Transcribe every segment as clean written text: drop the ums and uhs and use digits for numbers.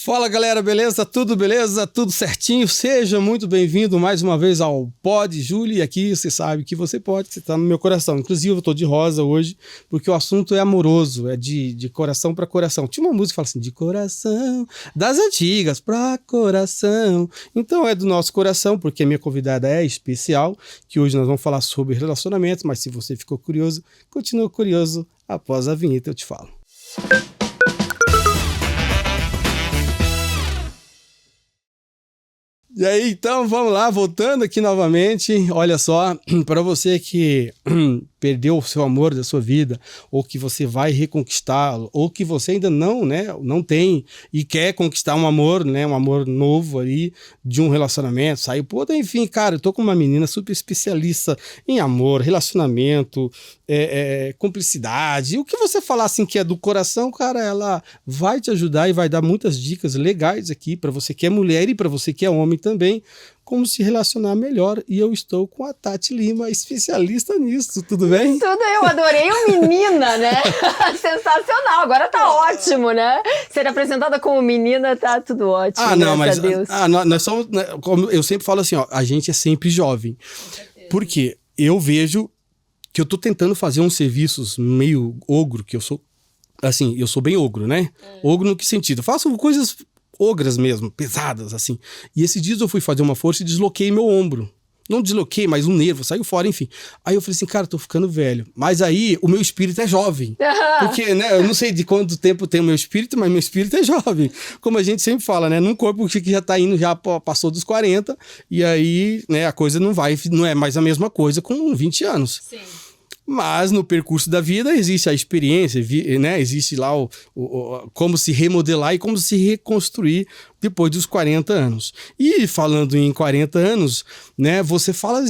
Fala galera, beleza? Tudo beleza? Tudo certinho? Seja muito bem-vindo mais uma vez ao Pod Júlio. E aqui você sabe que você pode, você tá no meu coração. Inclusive eu tô de rosa hoje, porque o assunto é amoroso, é de coração para coração. Tinha uma música que fala assim, de coração, das antigas pra coração. Então é do nosso coração, porque a minha convidada é especial, que hoje nós vamos falar sobre relacionamentos, mas se você ficou curioso, continua curioso, após a vinheta eu te falo. E aí, então, vamos lá, voltando aqui novamente, olha só, para você que perdeu o seu amor da sua vida, ou que você vai reconquistá-lo, ou que você ainda não tem e quer conquistar um amor, um amor novo ali, de um relacionamento, saiu, enfim, cara, eu tô com uma menina super especialista em amor, relacionamento, cumplicidade, o que você falar assim que é do coração, cara, ela vai te ajudar e vai dar muitas dicas legais aqui para você que é mulher e para você que é homem também, como se relacionar melhor. E eu estou com a Tati Lima, especialista nisso. Tudo bem? Tudo, eu adorei o menina, né? Sensacional, agora tá ótimo, né? Ser apresentada como menina, tá tudo ótimo. Mas nós somos, como eu sempre falo assim, ó, a gente é sempre jovem. Porque eu vejo que eu tô tentando fazer uns serviços meio ogro, que eu sou, assim, eu sou bem ogro, né? Ogro no que sentido? Eu faço coisas ogras mesmo, pesadas, assim. E esses dias eu fui fazer uma força e desloquei meu ombro. Não desloquei, mas um nervo saiu fora, enfim. Aí eu falei assim, cara, tô ficando velho. Mas aí o meu espírito é jovem. Porque, né, eu não sei de quanto tempo tem o meu espírito, mas meu espírito é jovem. Como a gente sempre fala, né, num corpo que já tá indo, já passou dos 40, e aí, né, a coisa não é mais a mesma coisa com 20 anos. Sim. Mas no percurso da vida existe a experiência, né? Existe lá como se remodelar e como se reconstruir depois dos 40 anos. E falando em 40 anos, né? Você fala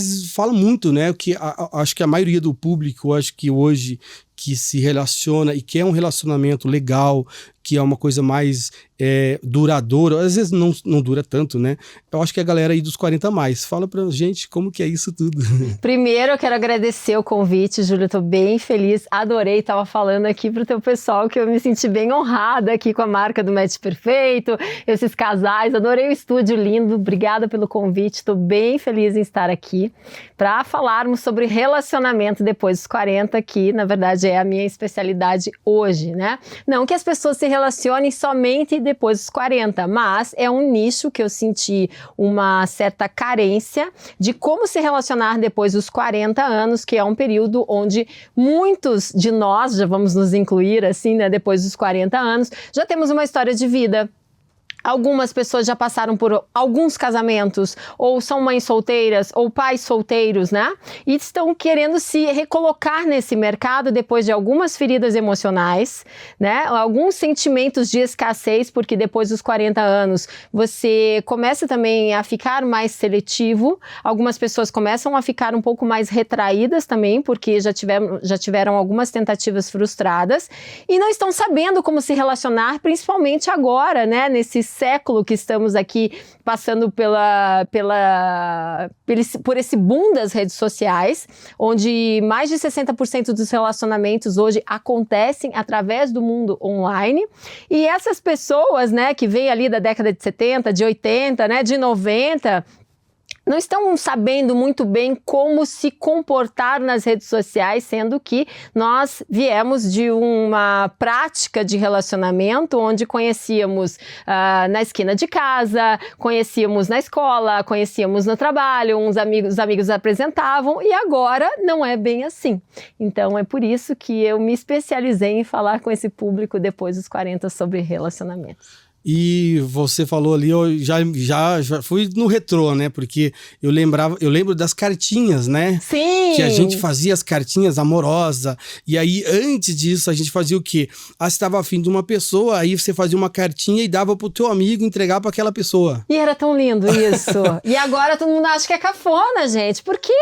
muito, né? Que acho que a maioria do público, acho que hoje que se relaciona e quer um relacionamento legal, que é uma coisa mais duradoura, às vezes não dura tanto, né? Eu acho que a galera aí dos 40 a mais. Fala pra gente como que é isso tudo. Primeiro eu quero agradecer o convite, Júlia, eu tô bem feliz, adorei, tava falando aqui pro teu pessoal que eu me senti bem honrada aqui com a marca do Match Perfeito, esses casais, adorei o estúdio lindo, obrigada pelo convite, tô bem feliz em estar aqui para falarmos sobre relacionamento depois dos 40, que na verdade é a minha especialidade hoje, né? Não que as pessoas se relacionem somente depois dos 40, mas é um nicho que eu senti uma certa carência de como se relacionar depois dos 40 anos, que é um período onde muitos de nós, já vamos nos incluir assim, né, depois dos 40 anos, já temos uma história de vida. Algumas pessoas já passaram por alguns casamentos, ou são mães solteiras, ou pais solteiros, né? E estão querendo se recolocar nesse mercado depois de algumas feridas emocionais, né? Alguns sentimentos de escassez, porque depois dos 40 anos você começa também a ficar mais seletivo. Algumas pessoas começam a ficar um pouco mais retraídas também, porque já tiveram algumas tentativas frustradas e não estão sabendo como se relacionar, principalmente agora, né? Nesse século que estamos aqui passando por esse boom das redes sociais, onde mais de 60% dos relacionamentos hoje acontecem através do mundo online. E essas pessoas, né, que vêm ali da década de 70, de 80, né, de 90... não estão sabendo muito bem como se comportar nas redes sociais, sendo que nós viemos de uma prática de relacionamento onde conhecíamos na esquina de casa, conhecíamos na escola, conhecíamos no trabalho, os amigos apresentavam, e agora não é bem assim. Então é por isso que eu me especializei em falar com esse público depois dos 40 sobre relacionamentos. E você falou ali, eu já fui no retrô, né? Porque eu lembro das cartinhas, né? Sim! Que a gente fazia as cartinhas amorosas. E aí, antes disso, a gente fazia o quê? Você estava afim de uma pessoa, aí você fazia uma cartinha e dava pro teu amigo entregar para aquela pessoa. E era tão lindo isso. E agora todo mundo acha que é cafona, gente. Por que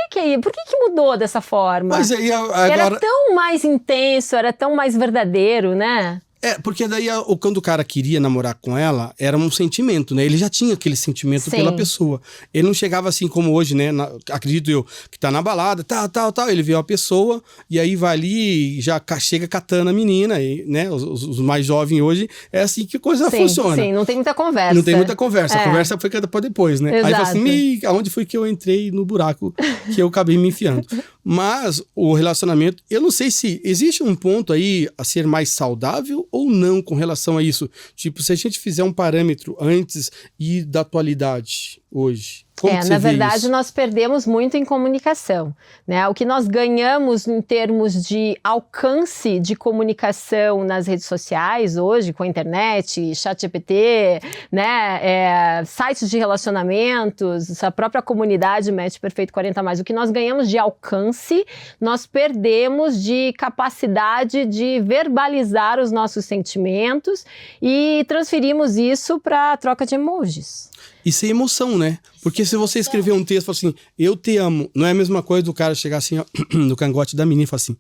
mudou dessa forma? Mas aí agora... Era tão mais intenso, era tão mais verdadeiro, né? Porque daí quando o cara queria namorar com ela, era um sentimento, né? Ele já tinha aquele sentimento pela pessoa. Ele não chegava assim como hoje, né? Acredito eu, que tá na balada, tal. Ele vê uma pessoa e aí vai ali e já chega catando a menina, e, né? Os mais jovens hoje, é assim que a coisa funciona. Sim, não tem muita conversa. Não tem muita conversa. A conversa foi pra depois, né? Exato. Aí fala assim, aonde foi que eu entrei no buraco que eu acabei me enfiando? Mas o relacionamento, eu não sei se existe um ponto aí a ser mais saudável ou não com relação a isso. Tipo, se a gente fizer um parâmetro antes e da atualidade hoje. Na verdade, nós perdemos muito em comunicação, né? O que nós ganhamos em termos de alcance de comunicação nas redes sociais hoje, com a internet, ChatGPT, né? Sites de relacionamentos, a própria comunidade Match Perfeito 40+, o que nós ganhamos de alcance, nós perdemos de capacidade de verbalizar os nossos sentimentos e transferimos isso para a troca de emojis. Isso é emoção, né? Porque se você escrever um texto e falar assim, eu te amo, não é a mesma coisa do cara chegar assim, ó, no cangote da menina e falar assim,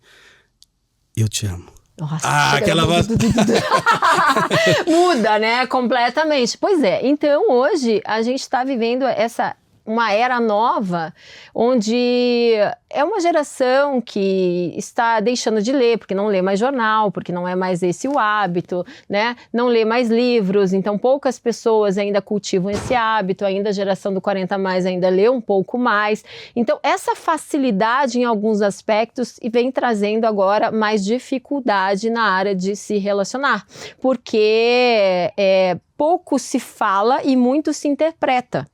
eu te amo. Nossa, aquela voz. Muda, né? Completamente. Pois é, então hoje a gente está vivendo uma era nova, onde é uma geração que está deixando de ler, porque não lê mais jornal, porque não é mais esse o hábito, né? Não lê mais livros, então poucas pessoas ainda cultivam esse hábito, ainda a geração do 40+, ainda lê um pouco mais. Então essa facilidade em alguns aspectos vem trazendo agora mais dificuldade na área de se relacionar, porque pouco se fala e muito se interpreta.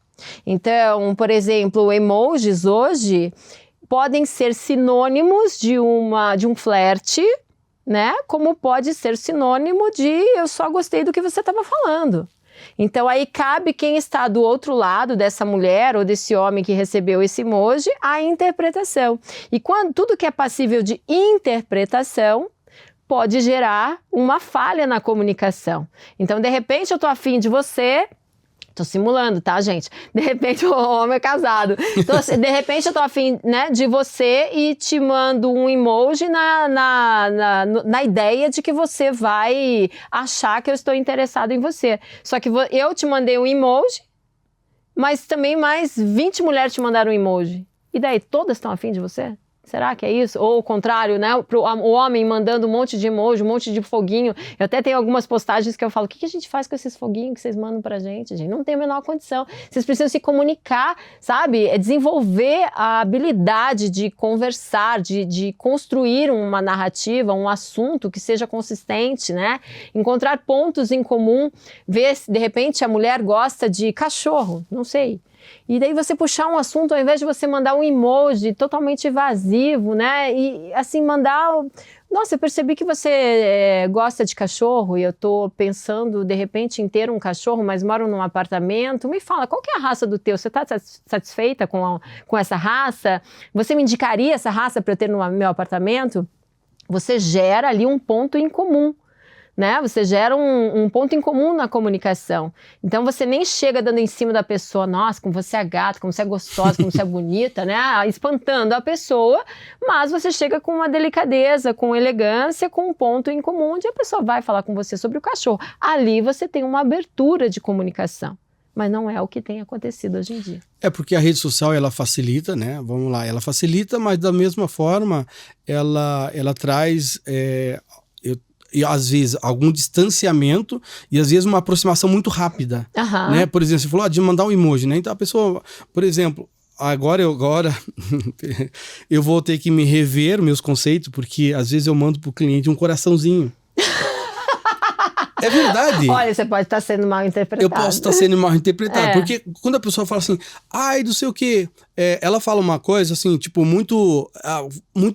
Então, por exemplo, emojis hoje podem ser sinônimos de um flerte, né? Como pode ser sinônimo de eu só gostei do que você estava falando. Então aí cabe quem está do outro lado dessa mulher ou desse homem que recebeu esse emoji a interpretação. E quando tudo que é passível de interpretação pode gerar uma falha na comunicação. Então, de repente, eu tô afim de você. Tô simulando, tá, gente? De repente, o homem é casado. Então, de repente, eu tô afim, né, de você e te mando um emoji na ideia de que você vai achar que eu estou interessado em você. Só que eu te mandei um emoji, mas também mais 20 mulheres te mandaram um emoji. E daí, todas estão afim de você? Será que é isso? Ou o contrário, né? O homem mandando um monte de emoji, um monte de foguinho. Eu até tenho algumas postagens que eu falo, o que a gente faz com esses foguinhos que vocês mandam pra gente? Gente, não tem a menor condição. Vocês precisam se comunicar, sabe? Desenvolver a habilidade de conversar, de construir uma narrativa, um assunto que seja consistente, né? Encontrar pontos em comum, ver se de repente a mulher gosta de cachorro, não sei. E daí você puxar um assunto, ao invés de você mandar um emoji totalmente evasivo, né? E assim, mandar... Nossa, eu percebi que você gosta de cachorro e eu tô pensando, de repente, em ter um cachorro, mas moro num apartamento. Me fala, qual que é a raça do teu? Você tá satisfeita com essa raça? Você me indicaria essa raça para eu ter no meu apartamento? Você gera ali um ponto em comum. Né? Você gera um ponto em comum na comunicação. Então você nem chega dando em cima da pessoa, nossa, como você é gata, como você é gostosa, como você é bonita, né? Espantando a pessoa, mas você chega com uma delicadeza, com elegância, com um ponto em comum onde a pessoa vai falar com você sobre o cachorro. Ali você tem uma abertura de comunicação. Mas não é o que tem acontecido hoje em dia. É porque a rede social, ela facilita, né? Vamos lá, ela facilita, mas da mesma forma, ela traz... E às vezes algum distanciamento e às vezes uma aproximação muito rápida, né? Por exemplo, você falou de mandar um emoji, né? Então a pessoa, por exemplo, agora eu vou ter que me rever meus conceitos, porque às vezes eu mando pro cliente um coraçãozinho. É verdade. Olha, você pode estar sendo mal interpretado. Eu posso estar sendo mal interpretado. Porque quando a pessoa fala assim, ai, não sei o quê, ela fala uma coisa assim, tipo, muito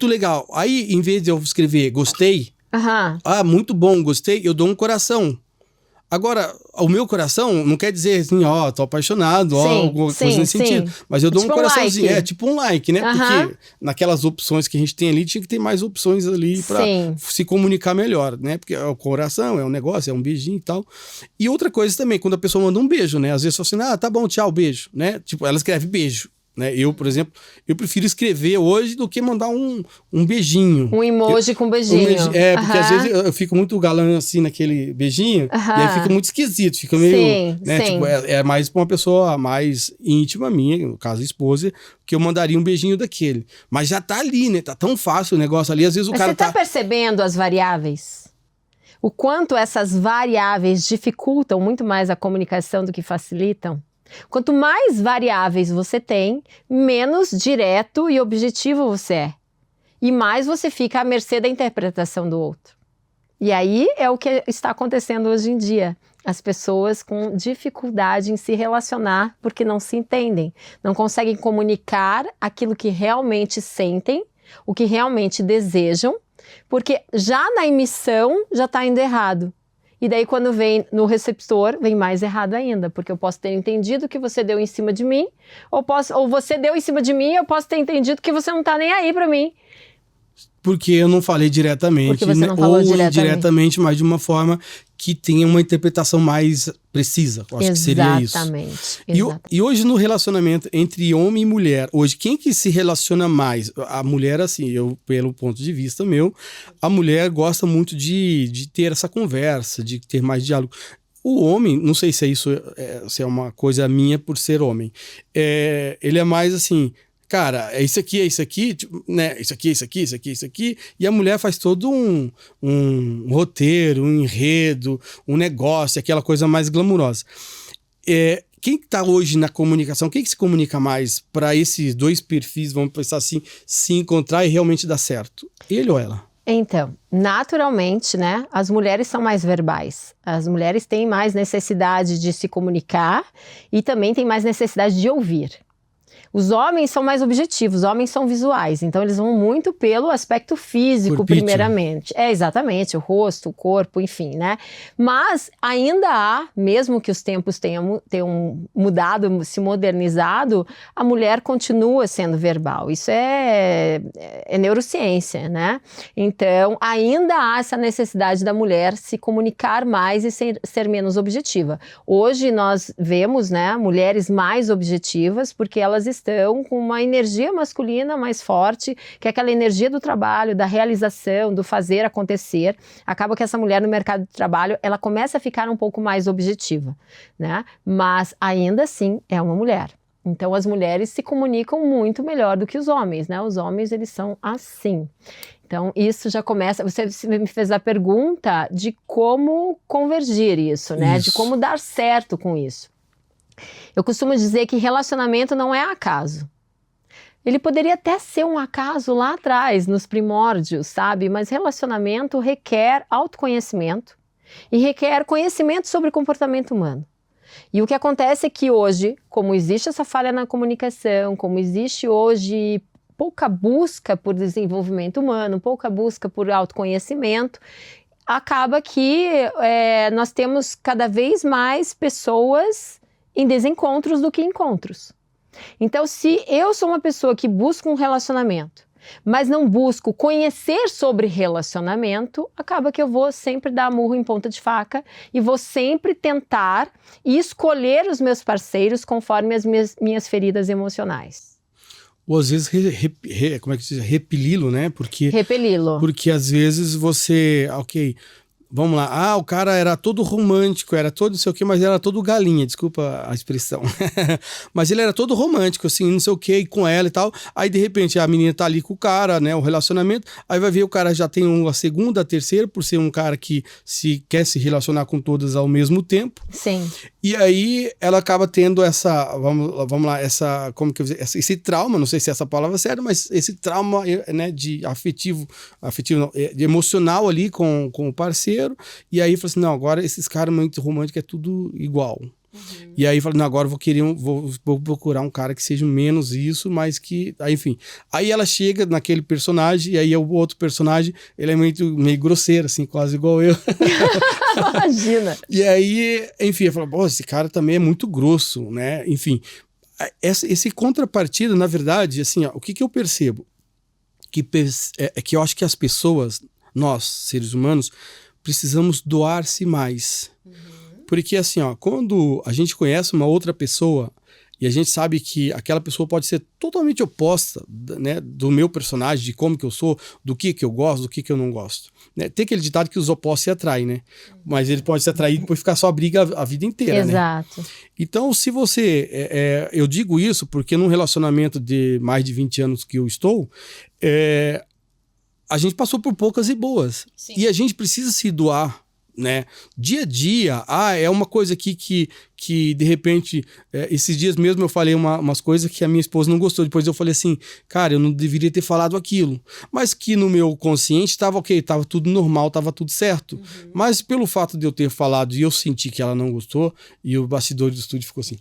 legal. Aí, em vez de eu escrever gostei, muito bom, gostei, eu dou um coração. Agora, o meu coração não quer dizer assim, tô apaixonado, alguma coisa nesse sentido. Mas eu dou tipo um coraçãozinho, like. Tipo um like, né? Porque naquelas opções que a gente tem ali, tinha que ter mais opções ali pra se comunicar melhor, né? Porque é o coração, é um negócio, é um beijinho e tal. E outra coisa também, quando a pessoa manda um beijo, né? Às vezes fala assim, tá bom, tchau, beijo, né? Tipo, ela escreve beijo. né? Eu, por exemplo, eu prefiro escrever hoje do que mandar um beijinho. Um emoji com beijinho. Porque às vezes eu fico muito galã assim naquele beijinho, e aí fica muito esquisito, fica meio, Sim, né? sim. Tipo, é mais pra uma pessoa mais íntima minha, no caso a esposa, que eu mandaria um beijinho daquele. Mas já tá ali, né? Tá tão fácil o negócio ali, às vezes o Mas cara você tá percebendo as variáveis? O quanto essas variáveis dificultam muito mais a comunicação do que facilitam? Quanto mais variáveis você tem, menos direto e objetivo você é. E mais você fica à mercê da interpretação do outro. E aí é o que está acontecendo hoje em dia. As pessoas com dificuldade em se relacionar porque não se entendem. Não conseguem comunicar aquilo que realmente sentem, o que realmente desejam, porque já na emissão já está indo errado. E daí quando vem no receptor, vem mais errado ainda, porque eu posso ter entendido que você deu em cima de mim, ou você deu em cima de mim e eu posso ter entendido que você não está nem aí para mim. Porque eu não falei diretamente, Porque você não falou indiretamente, mas de uma forma que tenha uma interpretação mais precisa. Eu acho que seria isso. Exatamente. E hoje no relacionamento entre homem e mulher, hoje quem que se relaciona mais? A mulher, assim, eu pelo ponto de vista meu, a mulher gosta muito de ter essa conversa, de ter mais diálogo. O homem, não sei se se é uma coisa minha por ser homem, ele é mais assim... Cara, é isso aqui, tipo, né? Isso aqui. E a mulher faz todo um roteiro, um enredo, um negócio, aquela coisa mais glamurosa. Quem está hoje na comunicação, quem que se comunica mais para esses dois perfis, vamos pensar assim, se encontrar e realmente dar certo? Ele ou ela? Então, naturalmente, né, as mulheres são mais verbais. As mulheres têm mais necessidade de se comunicar e também têm mais necessidade de ouvir. Os homens são mais objetivos, os homens são visuais, então eles vão muito pelo aspecto físico, primeiramente. Exatamente, o rosto, o corpo, enfim, né? Mas ainda há, mesmo que os tempos tenham mudado, se modernizado, a mulher continua sendo verbal. Isso é neurociência, né? Então, ainda há essa necessidade da mulher se comunicar mais e ser menos objetiva. Hoje nós vemos, né, mulheres mais objetivas, porque elas estão com uma energia masculina mais forte, que é aquela energia do trabalho, da realização, do fazer acontecer. Acaba que essa mulher no mercado de trabalho, ela começa a ficar um pouco mais objetiva, né? Mas ainda assim é uma mulher. Então as mulheres se comunicam muito melhor do que os homens, né? Os homens, eles são assim. Então isso já começa, você me fez a pergunta de como convergir isso, né? De como dar certo com isso. Eu costumo dizer que relacionamento não é acaso. Ele poderia até ser um acaso lá atrás, nos primórdios, sabe? Mas relacionamento requer autoconhecimento e requer conhecimento sobre o comportamento humano. E o que acontece é que hoje, como existe essa falha na comunicação, como existe hoje pouca busca por desenvolvimento humano, pouca busca por autoconhecimento, acaba que nós temos cada vez mais pessoas em desencontros do que encontros. Então, se eu sou uma pessoa que busca um relacionamento, mas não busco conhecer sobre relacionamento, acaba que eu vou sempre dar murro em ponta de faca e vou sempre tentar e escolher os meus parceiros conforme as minhas feridas emocionais. Ou às vezes, como é que se diz? Repeli-lo, né? Repeli-lo. Porque às vezes você, vamos lá, o cara era todo romântico, era todo não sei o que, mas era todo galinha, desculpa a expressão. Mas ele era todo romântico, assim, não sei o que, com ela e tal. Aí, de repente, a menina tá ali com o cara, né, o relacionamento, aí vai ver o cara já tem a segunda, a terceira, por ser um cara que quer se relacionar com todas ao mesmo tempo. Sim. E aí, ela acaba tendo vamos lá, como que eu vou dizer, esse trauma, não sei se é essa palavra certa, mas esse trauma, né, de afetivo não, de emocional ali com o parceiro. E aí falou assim, não, agora esses caras muito românticos é tudo igual. Uhum. E aí falou, não, agora vou procurar um cara que seja menos isso, mas que, aí, enfim. Aí ela chega naquele personagem, e aí o outro personagem, ele é meio grosseiro, assim, quase igual eu. Imagina. E aí, enfim, eu falo, esse cara também é muito grosso, né? Enfim, esse contrapartida, na verdade, assim, o que eu percebo? Que eu acho que as pessoas, nós, seres humanos, precisamos doar-se mais. Uhum. Porque assim, quando a gente conhece uma outra pessoa, e a gente sabe que aquela pessoa pode ser totalmente oposta, né, do meu personagem, de como que eu sou, do que eu gosto, do que eu não gosto. Né? Tem aquele ditado que os opostos se atraem, né? Mas ele pode se atrair e depois ficar só briga a vida inteira, Exato. né? Então, se você... eu digo isso porque num relacionamento de mais de 20 anos que eu estou, a gente passou por poucas e boas. Sim. E a gente precisa se doar, né? Dia a dia. É uma coisa aqui que de repente, esses dias mesmo eu falei umas coisas que a minha esposa não gostou. Depois eu falei assim, cara, eu não deveria ter falado aquilo. Mas que no meu consciente estava ok, estava tudo normal, estava tudo certo. Uhum. Mas pelo fato de eu ter falado e eu senti que ela não gostou, e o bastidor do estúdio ficou assim...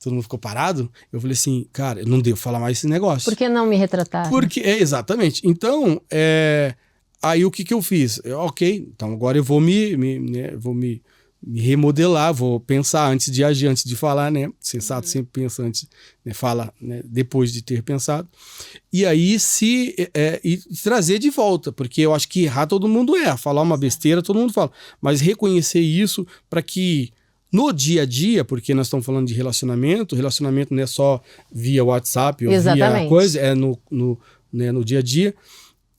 Todo mundo ficou parado. Eu falei assim, cara, eu não devo falar mais esse negócio. Por que não me retratar? Porque, exatamente. Então, aí o que eu fiz? Ok, então agora eu vou vou me remodelar, vou pensar antes de agir, antes de falar, né? Sensato sempre pensa antes, né? Fala, né? Depois de ter pensado. E aí e trazer de volta, porque eu acho que errar todo mundo falar uma besteira todo mundo fala, mas reconhecer isso para que no dia a dia, porque nós estamos falando de relacionamento não é só via WhatsApp ou via coisa, no dia a dia.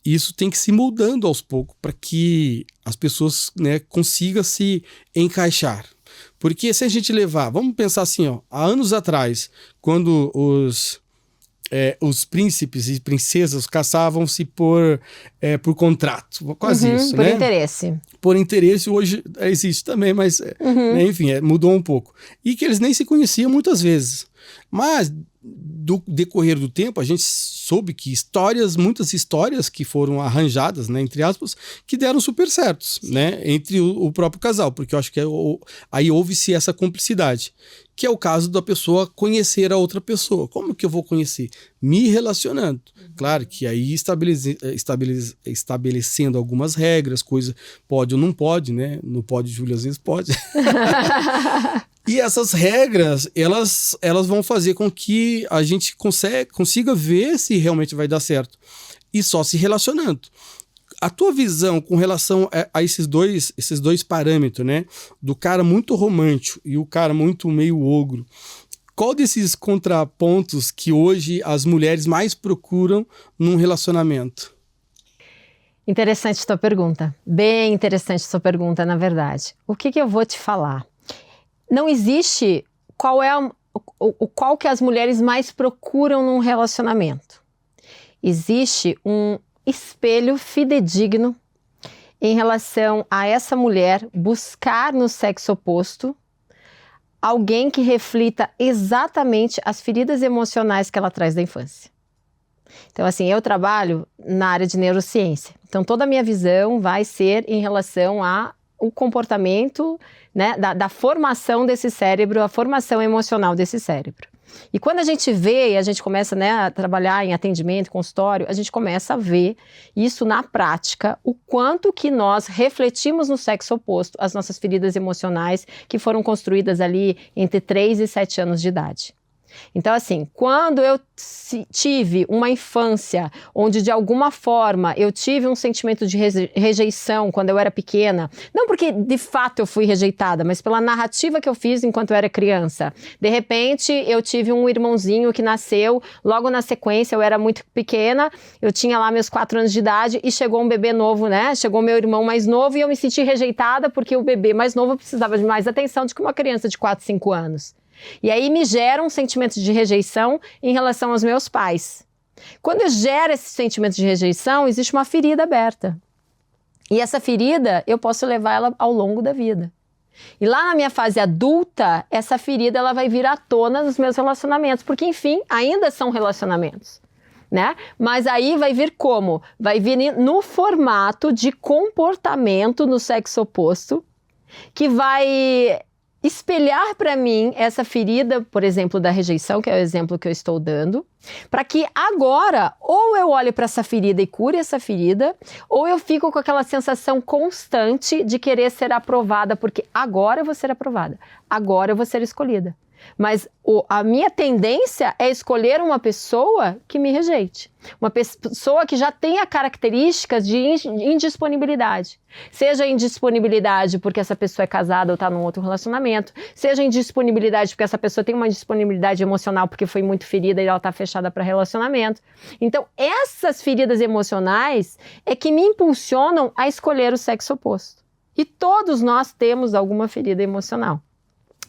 Isso tem que se moldando aos poucos para que as pessoas, né, consigam se encaixar. Porque se a gente levar, vamos pensar assim, há anos atrás, quando os príncipes e princesas casavam-se por contrato, quase isso, por né? interesse. Por interesse, hoje existe também, mas né, enfim, mudou um pouco. E que eles nem se conheciam muitas vezes. Mas, do decorrer do tempo, a gente soube que muitas histórias que foram arranjadas, né, entre aspas, que deram super certos, né, entre o próprio casal, porque eu acho que aí houve-se essa cumplicidade, que é o caso da pessoa conhecer a outra pessoa. Como que eu vou conhecer? Me relacionando. Claro que aí estabelecendo algumas regras, coisa pode ou não pode, né? Não pode, Júlia, às vezes pode. E essas regras, elas vão fazer com que a gente consiga ver se realmente vai dar certo. E só se relacionando. A tua visão com relação a esses dois parâmetros, né? Do cara muito romântico e o cara muito meio ogro. Qual desses contrapontos que hoje as mulheres mais procuram num relacionamento? Interessante tua pergunta. Bem interessante tua pergunta, na verdade. O que eu vou te falar? Não existe qual que as mulheres mais procuram num relacionamento. Existe um espelho fidedigno em relação a essa mulher buscar no sexo oposto alguém que reflita exatamente as feridas emocionais que ela traz da infância. Então, assim, eu trabalho na área de neurociência. Então, toda a minha visão vai ser em relação ao comportamento, né, da formação desse cérebro, a formação emocional desse cérebro. E quando a gente vê e a gente começa, né, a trabalhar em atendimento, consultório, a gente começa a ver isso na prática, o quanto que nós refletimos no sexo oposto as nossas feridas emocionais que foram construídas ali entre 3 e 7 anos de idade. Então, assim, quando eu tive uma infância onde de alguma forma eu tive um sentimento de rejeição quando eu era pequena, não porque de fato eu fui rejeitada, mas pela narrativa que eu fiz enquanto eu era criança. De repente, eu tive um irmãozinho que nasceu, logo na sequência eu era muito pequena, eu tinha lá meus 4 anos de idade e chegou um bebê novo, né? Chegou meu irmão mais novo e eu me senti rejeitada porque o bebê mais novo precisava de mais atenção do que uma criança de 4, 5 anos. E aí me gera um sentimento de rejeição em relação aos meus pais. Quando gera esse sentimento de rejeição, existe uma ferida aberta. E essa ferida, eu posso levar ela ao longo da vida. E lá na minha fase adulta, essa ferida ela vai vir à tona nos meus relacionamentos, porque enfim, ainda são relacionamentos, né? Mas aí vai vir como? Vai vir no formato de comportamento no sexo oposto, que vai espelhar para mim essa ferida, por exemplo, da rejeição, que é o exemplo que eu estou dando, para que agora ou eu olhe para essa ferida e cure essa ferida, ou eu fico com aquela sensação constante de querer ser aprovada, porque agora eu vou ser aprovada, agora eu vou ser escolhida. Mas a minha tendência é escolher uma pessoa que me rejeite. Uma pessoa que já tenha características de indisponibilidade. Seja indisponibilidade porque essa pessoa é casada ou está num outro relacionamento. Seja indisponibilidade porque essa pessoa tem uma indisponibilidade emocional porque foi muito ferida e ela está fechada para relacionamento. Então, essas feridas emocionais é que me impulsionam a escolher o sexo oposto. E todos nós temos alguma ferida emocional.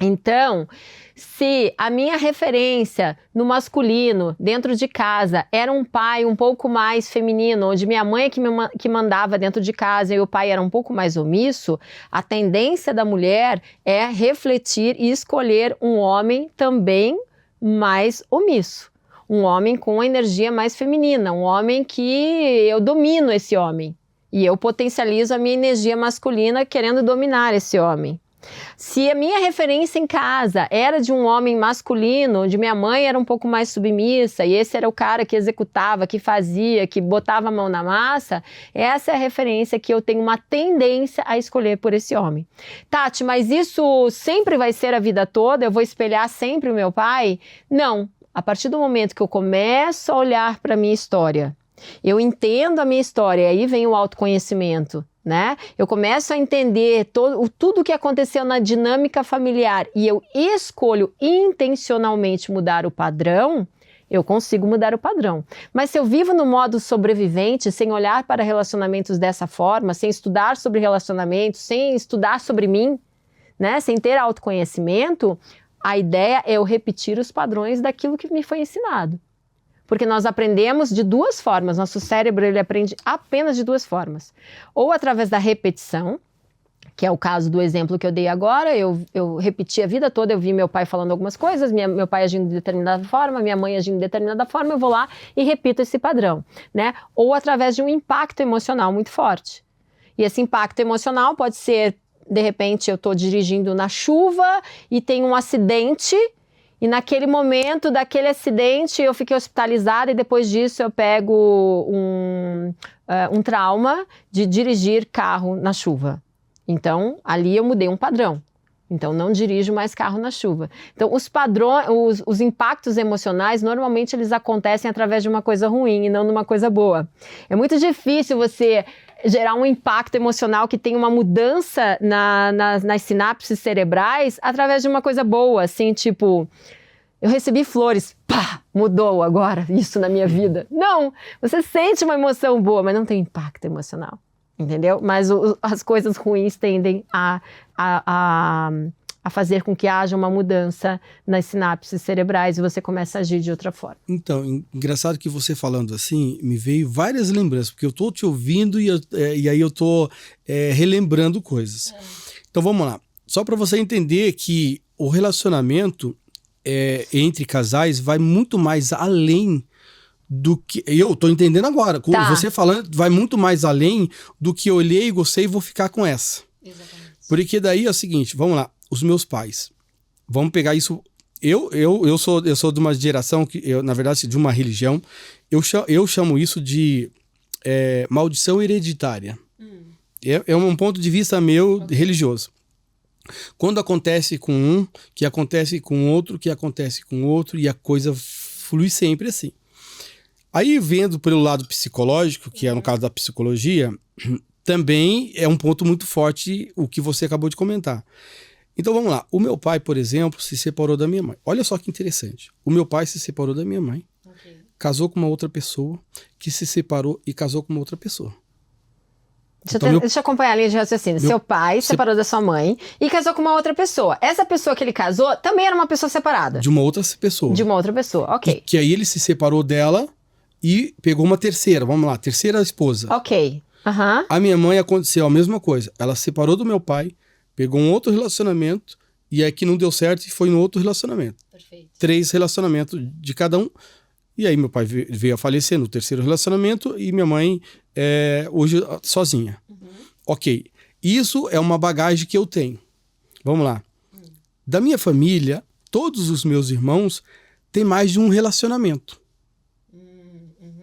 Então, se a minha referência no masculino, dentro de casa, era um pai um pouco mais feminino, onde minha mãe é que mandava dentro de casa e o pai era um pouco mais omisso, a tendência da mulher é refletir e escolher um homem também mais omisso. Um homem com energia mais feminina, um homem que eu domino esse homem. E eu potencializo a minha energia masculina querendo dominar esse homem. Se a minha referência em casa era de um homem masculino, onde minha mãe era um pouco mais submissa, e esse era o cara que executava, que fazia, que botava a mão na massa, essa é a referência que eu tenho uma tendência a escolher por esse homem. Tati, mas isso sempre vai ser a vida toda? Eu vou espelhar sempre o meu pai? Não. A partir do momento que eu começo a olhar para a minha história, eu entendo a minha história, e aí vem o autoconhecimento, né? Eu começo a entender tudo o que aconteceu na dinâmica familiar e eu escolho intencionalmente mudar o padrão, eu consigo mudar o padrão. Mas se eu vivo no modo sobrevivente, sem olhar para relacionamentos dessa forma, sem estudar sobre relacionamentos, sem estudar sobre mim, né? Sem ter autoconhecimento, a ideia é eu repetir os padrões daquilo que me foi ensinado. Porque nós aprendemos de duas formas, nosso cérebro ele aprende apenas de duas formas. Ou através da repetição, que é o caso do exemplo que eu dei agora, eu repeti a vida toda, eu vi meu pai falando algumas coisas, meu pai agindo de determinada forma, minha mãe agindo de determinada forma, eu vou lá e repito esse padrão, né? Ou através de um impacto emocional muito forte. E esse impacto emocional pode ser, de repente, eu estou dirigindo na chuva e tem um acidente. E naquele momento daquele acidente eu fiquei hospitalizada e depois disso eu pego um trauma de dirigir carro na chuva. Então, ali eu mudei um padrão. Então, não dirijo mais carro na chuva. Então, os padrões, os impactos emocionais, normalmente eles acontecem através de uma coisa ruim e não de uma coisa boa. É muito difícil você gerar um impacto emocional que tem uma mudança nas sinapses cerebrais através de uma coisa boa, assim, tipo, eu recebi flores, pá, mudou agora isso na minha vida. Não, você sente uma emoção boa, mas não tem impacto emocional, entendeu? Mas as coisas ruins tendem a fazer com que haja uma mudança nas sinapses cerebrais e você começa a agir de outra forma. Então, engraçado que você falando assim, me veio várias lembranças, porque eu tô te ouvindo e aí eu tô relembrando coisas. Então, vamos lá. Só para você entender que o relacionamento entre casais vai muito mais além do que... Eu tô entendendo agora. Com você falando, vai muito mais além do que eu olhei, gostei e vou ficar com essa. Exatamente. Porque daí é o seguinte, vamos lá. Os meus pais, vamos pegar isso, eu sou de uma geração, na verdade, de uma religião, eu chamo isso de maldição hereditária. É um ponto de vista meu religioso. Quando acontece com um, que acontece com outro, que acontece com outro, e a coisa flui sempre assim. Aí, vendo pelo lado psicológico, que é no caso da psicologia, também é um ponto muito forte o que você acabou de comentar. Então vamos lá, o meu pai, por exemplo, se separou da minha mãe. Olha só que interessante, o meu pai se separou da minha mãe, casou com uma outra pessoa, que se separou e casou com uma outra pessoa. Deixa eu acompanhar a linha de raciocínio. Seu pai separou da sua mãe e casou com uma outra pessoa. Essa pessoa que ele casou também era uma pessoa separada? De uma outra pessoa. De uma outra pessoa, ok. Que aí ele se separou dela e pegou uma terceira, vamos lá, terceira esposa. Ok. Uhum. A minha mãe aconteceu a mesma coisa. Ela se separou do meu pai, pegou um outro relacionamento e aí que não deu certo e foi no outro relacionamento. Perfeito. 3 relacionamentos de cada um. E aí meu pai veio a falecer no terceiro relacionamento e minha mãe hoje sozinha. Ok. Isso é uma bagagem que eu tenho. Vamos lá. Da minha família, todos os meus irmãos têm mais de um relacionamento.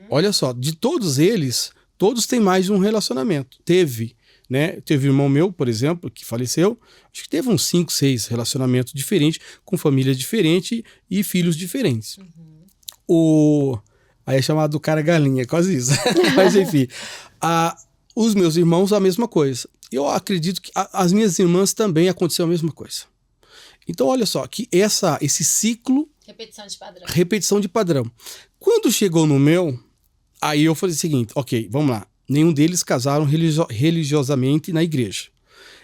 Olha só, de todos eles, todos têm mais de um relacionamento. Teve, né? Teve um irmão meu, por exemplo, que faleceu, acho que teve uns 5, 6 relacionamentos diferentes, com famílias diferentes e filhos diferentes. Aí é chamado do cara galinha, quase isso. Mas enfim, os meus irmãos, a mesma coisa. Eu acredito que as minhas irmãs também aconteceu a mesma coisa. Então, olha só, que esse ciclo... Repetição de padrão. Quando chegou no meu, aí eu falei o seguinte, ok, vamos lá. Nenhum deles casaram religiosamente na igreja.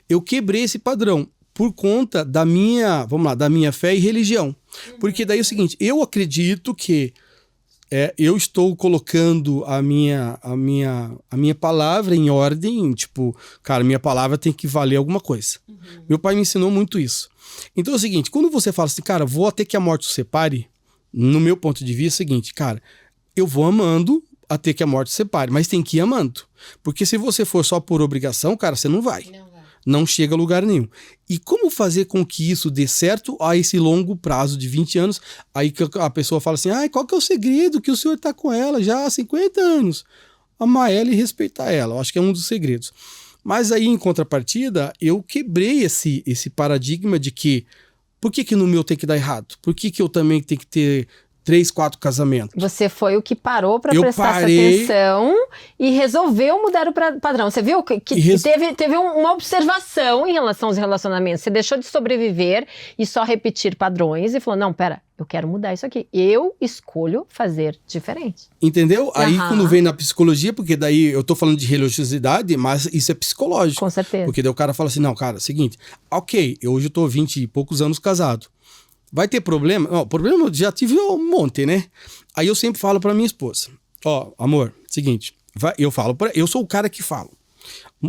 Eu quebrei esse padrão por conta da minha, da minha fé e religião. Porque daí é o seguinte, eu acredito que eu estou colocando a minha palavra em ordem, tipo, cara, minha palavra tem que valer alguma coisa. Meu pai me ensinou muito isso. Então é o seguinte, quando você fala assim, cara, vou até que a morte os separe, no meu ponto de vista é o seguinte, cara, eu vou amando até que a morte os separe, mas tem que ir amando. Porque se você for só por obrigação, cara, você não vai. Não chega a lugar nenhum. E como fazer com que isso dê certo a esse longo prazo de 20 anos? Aí que a pessoa fala assim, qual que é o segredo que o senhor está com ela já há 50 anos? Amar ela e respeitar ela. Eu acho que é um dos segredos. Mas aí, em contrapartida, eu quebrei esse paradigma de que por que no meu tem que dar errado? Por que eu também tenho que ter 3, 4 casamentos? Você foi o que parou para prestar atenção e resolveu mudar o padrão. Você viu que teve uma observação em relação aos relacionamentos. Você deixou de sobreviver e só repetir padrões e falou, não, pera, eu quero mudar isso aqui. Eu escolho fazer diferente. Entendeu? Aí quando vem na psicologia, porque daí eu tô falando de religiosidade, mas isso é psicológico. Com certeza. Porque daí o cara fala assim, não, cara, seguinte, ok, hoje eu tô 20 e poucos anos casado. Vai ter problema? Ó, problema eu já tive um monte, né? Aí eu sempre falo pra minha esposa, amor, seguinte, eu sou o cara que falo.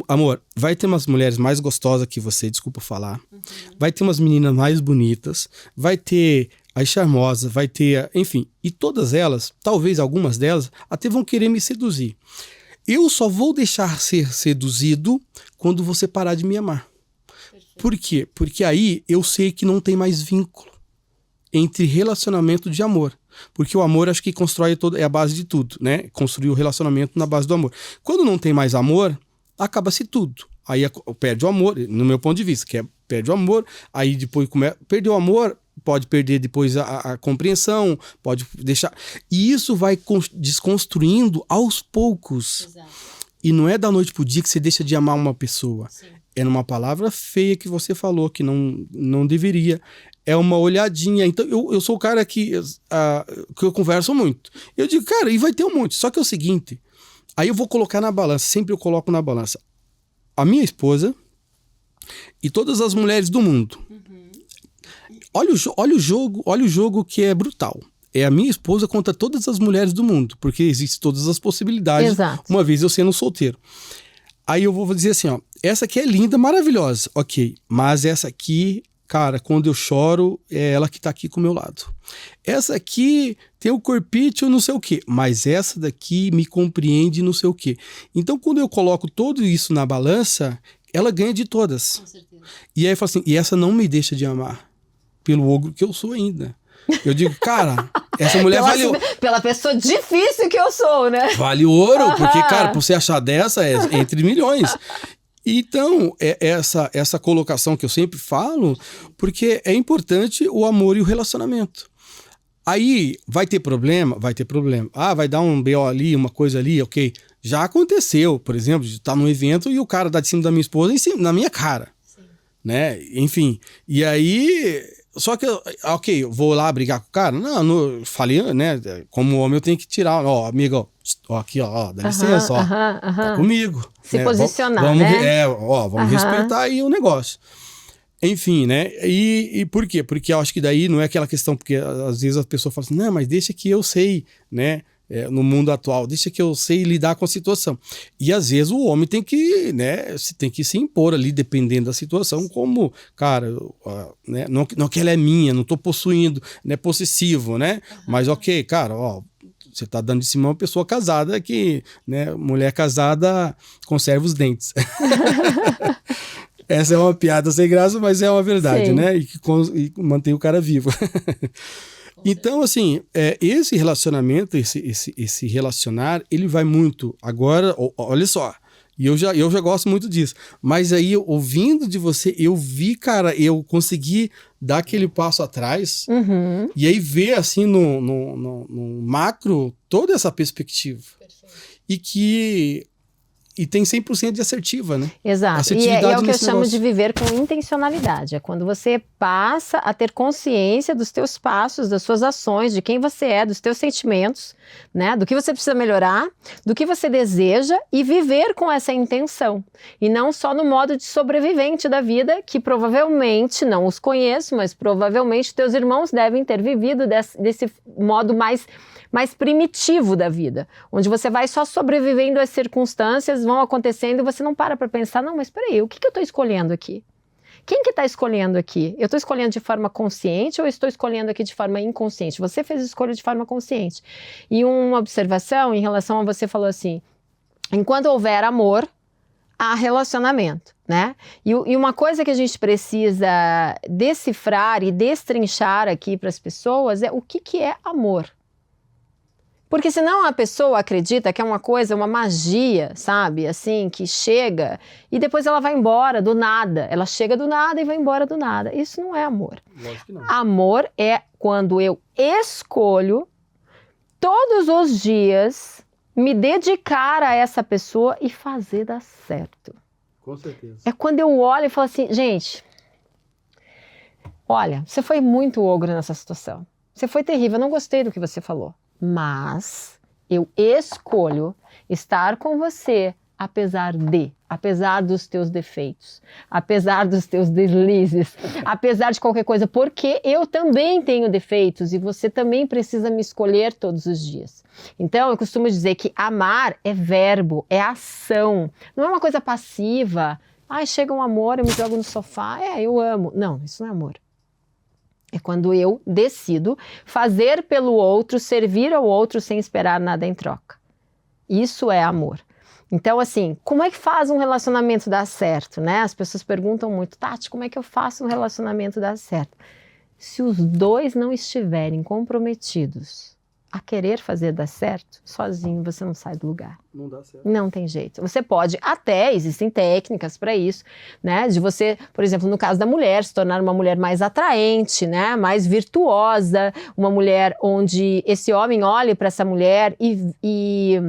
Amor, vai ter umas mulheres mais gostosas que você, desculpa falar. Vai ter umas meninas mais bonitas, vai ter as charmosas, vai ter, enfim. E todas elas, talvez algumas delas, até vão querer me seduzir. Eu só vou deixar ser seduzido quando você parar de me amar. Por quê? Porque aí eu sei que não tem mais vínculo entre relacionamento de amor. Porque o amor acho que é a base de tudo, né? Construir o relacionamento na base do amor. Quando não tem mais amor, acaba-se tudo. Aí perde o amor, no meu ponto de vista, perde o amor, aí depois perdeu o amor, pode perder depois a compreensão, pode deixar... E isso vai desconstruindo aos poucos. Exato. E não é da noite pro dia que você deixa de amar uma pessoa. Sim. É numa palavra feia que você falou, que não deveria. É uma olhadinha. Então, eu sou o cara que eu converso muito. Eu digo, cara, e vai ter um monte. Só que é o seguinte, aí eu vou colocar na balança, sempre eu coloco na balança a minha esposa e todas as mulheres do mundo. Olha o jogo que é brutal. É a minha esposa contra todas as mulheres do mundo, porque existem todas as possibilidades. Exato. Uma vez eu sendo solteiro. Aí eu vou dizer assim, essa aqui é linda, maravilhosa, ok, mas essa aqui, cara, quando eu choro, é ela que tá aqui com o meu lado. Essa aqui tem o corpício, não sei o quê, mas essa daqui me compreende, não sei o quê. Então, quando eu coloco tudo isso na balança, ela ganha de todas. Com certeza. E aí eu falo assim, e essa não me deixa de amar, pelo ogro que eu sou ainda. Eu digo, cara, essa mulher vale ouro. Pela pessoa difícil que eu sou, né? Vale ouro, porque, cara, pra você achar dessa é entre milhões. Então, essa colocação que eu sempre falo, porque é importante o amor e o relacionamento. Aí, vai ter problema? Vai ter problema. Vai dar um BO ali, uma coisa ali, ok. Já aconteceu, por exemplo, de estar num evento e o cara dá de cima da minha esposa na minha cara. Sim. Né? Enfim, e aí... Só que, ok, eu vou lá brigar com o cara? Não, falei, né? Como homem eu tenho que tirar, amigo, aqui, dá licença, tá comigo. Se posicionar, vamos, né? Vamos respeitar aí o negócio. Enfim, né? E por quê? Porque eu acho que daí não é aquela questão, porque às vezes a pessoa fala assim, não, mas deixa que eu sei, né? No mundo atual, deixa que eu sei lidar com a situação. E às vezes o homem tem que, né, tem que se impor ali, dependendo da situação, como, cara, né, não que ela é minha, não tô possuindo, não é possessivo, né? Mas ok, cara, você tá dando de cima uma pessoa casada que, né, mulher casada conserva os dentes. Essa é uma piada sem graça, mas é uma verdade, sim, né? E mantém o cara vivo. Então, assim, esse relacionamento, esse relacionar, ele vai muito... Agora, olha só, E eu já gosto muito disso. Mas aí, ouvindo de você, eu vi, cara, eu consegui dar aquele passo atrás e aí ver, assim, no macro, toda essa perspectiva. E tem 100% de assertiva, né? Exato. E é o que eu chamo de viver com intencionalidade. É quando você passa a ter consciência dos teus passos, das suas ações, de quem você é, dos teus sentimentos, né? Do que você precisa melhorar, do que você deseja e viver com essa intenção. E não só no modo de sobrevivente da vida, que provavelmente, não os conheço, mas provavelmente teus irmãos devem ter vivido desse modo mais primitivo da vida, onde você vai só sobrevivendo às circunstâncias, vão acontecendo e você não para pensar, não, mas peraí, o que eu estou escolhendo aqui? Quem que está escolhendo aqui? Eu estou escolhendo de forma consciente ou estou escolhendo aqui de forma inconsciente? Você fez a escolha de forma consciente. E uma observação em relação a você falou assim, enquanto houver amor, há relacionamento, né? E uma coisa que a gente precisa decifrar e destrinchar aqui para as pessoas é o que é amor. Porque senão a pessoa acredita que é uma coisa, uma magia, sabe? Assim, que chega e depois ela vai embora do nada. Ela chega do nada e vai embora do nada. Isso não é amor. Lógico que não. Amor é quando eu escolho todos os dias me dedicar a essa pessoa e fazer dar certo. Com certeza. É quando eu olho e falo assim, gente, olha, você foi muito ogro nessa situação. Você foi terrível, eu não gostei do que você falou. Mas eu escolho estar com você apesar dos teus defeitos, apesar dos teus deslizes, apesar de qualquer coisa, porque eu também tenho defeitos e você também precisa me escolher todos os dias. Então, eu costumo dizer que amar é verbo, é ação, não é uma coisa passiva. Chega um amor, eu me jogo no sofá, eu amo. Não, isso não é amor. É quando eu decido fazer pelo outro, servir ao outro sem esperar nada em troca. Isso é amor. Então, assim, como é que faz um relacionamento dar certo, né? As pessoas perguntam muito, Tati, como é que eu faço um relacionamento dar certo? Se os dois não estiverem comprometidos a querer fazer dar certo, sozinho você não sai do lugar. Não dá certo. Não tem jeito. Você pode, até existem técnicas para isso, né? De você, por exemplo, no caso da mulher, se tornar uma mulher mais atraente, né? Mais virtuosa, uma mulher onde esse homem olhe para essa mulher e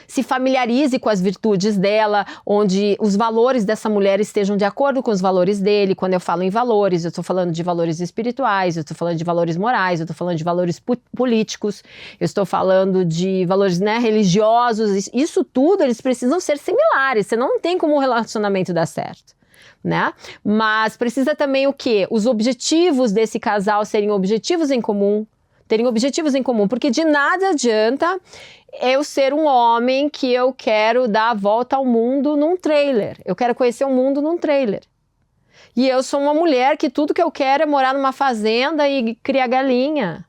se familiarize com as virtudes dela, onde os valores dessa mulher estejam de acordo com os valores dele. Quando eu falo em valores, eu estou falando de valores espirituais, eu estou falando de valores morais, eu estou falando de valores políticos, eu estou falando de valores, né, religiosos. Isso tudo, eles precisam ser similares, você não tem como um relacionamento dar certo, né? Mas precisa também o quê? Os objetivos desse casal serem objetivos em comum, terem objetivos em comum, porque de nada adianta eu ser um homem que eu quero dar a volta ao mundo num trailer. Eu quero conhecer o mundo num trailer. E eu sou uma mulher que tudo que eu quero é morar numa fazenda e criar galinha.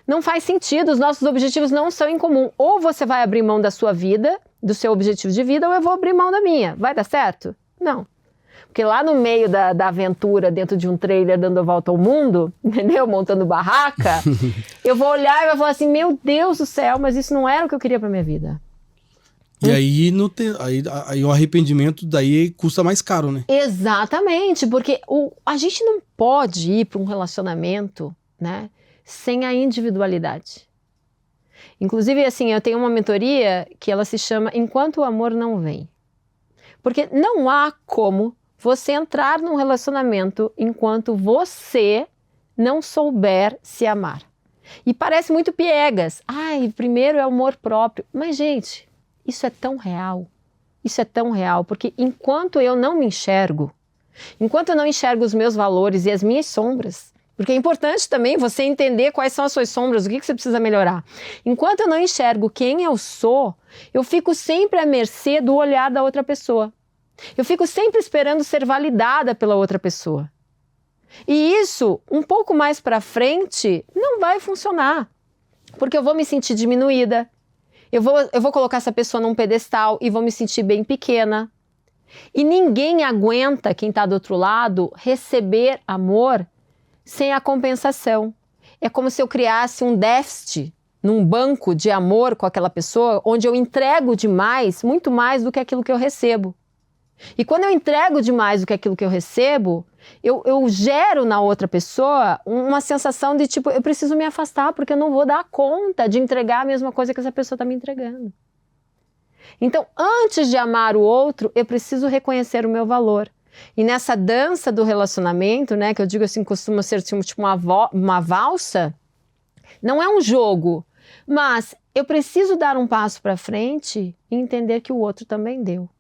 Não faz sentido, os nossos objetivos não são em comum. Ou você vai abrir mão da sua vida, do seu objetivo de vida, ou eu vou abrir mão da minha. Vai dar certo? Não. Porque lá no meio da aventura, dentro de um trailer dando a volta ao mundo, entendeu? Montando barraca, eu vou olhar e vou falar assim, meu Deus do céu, mas isso não era o que eu queria pra minha vida. E aí o arrependimento daí custa mais caro, né? Exatamente, porque a gente não pode ir para um relacionamento, né, sem a individualidade. Inclusive, assim, eu tenho uma mentoria que ela se chama Enquanto o Amor Não Vem. Porque não há como você entrar num relacionamento enquanto você não souber se amar. E parece muito piegas. Primeiro é o amor próprio. Mas, gente, isso é tão real. Isso é tão real, porque enquanto eu não me enxergo, enquanto eu não enxergo os meus valores e as minhas sombras, porque é importante também você entender quais são as suas sombras, o que você precisa melhorar. Enquanto eu não enxergo quem eu sou, eu fico sempre à mercê do olhar da outra pessoa. Eu fico sempre esperando ser validada pela outra pessoa. E isso, um pouco mais para frente, não vai funcionar. Porque eu vou me sentir diminuída. Eu vou colocar essa pessoa num pedestal e vou me sentir bem pequena. E ninguém aguenta, quem está do outro lado, receber amor sem a compensação. É como se eu criasse um déficit num banco de amor com aquela pessoa, onde eu entrego demais, muito mais do que aquilo que eu recebo. E quando eu entrego demais do que aquilo que eu recebo, eu gero na outra pessoa uma sensação de tipo, eu preciso me afastar porque eu não vou dar conta de entregar a mesma coisa que essa pessoa está me entregando. Então, antes de amar o outro, eu preciso reconhecer o meu valor. E nessa dança do relacionamento, né, que eu digo assim, costuma ser tipo uma valsa, não é um jogo, mas eu preciso dar um passo para frente e entender que o outro também deu.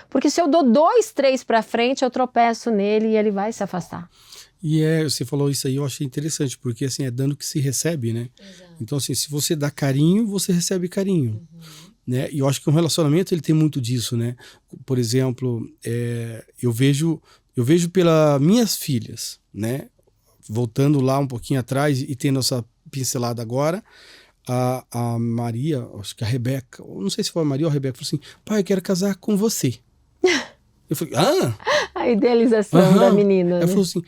Porque se eu dou 2, 3 para frente, eu tropeço nele e ele vai se afastar. E você falou isso aí, eu achei interessante, porque assim, é dando que se recebe, né? Exato. Então assim, se você dá carinho, você recebe carinho. Né? E eu acho que um relacionamento ele tem muito disso, né? Por exemplo, eu vejo pelas minhas filhas, né? Voltando lá um pouquinho atrás e tendo essa pincelada agora, a Maria, acho que a Rebeca, não sei se foi a Maria ou a Rebeca, falou assim, pai, eu quero casar com você. Eu falei, a idealização da menina. Ela falou assim,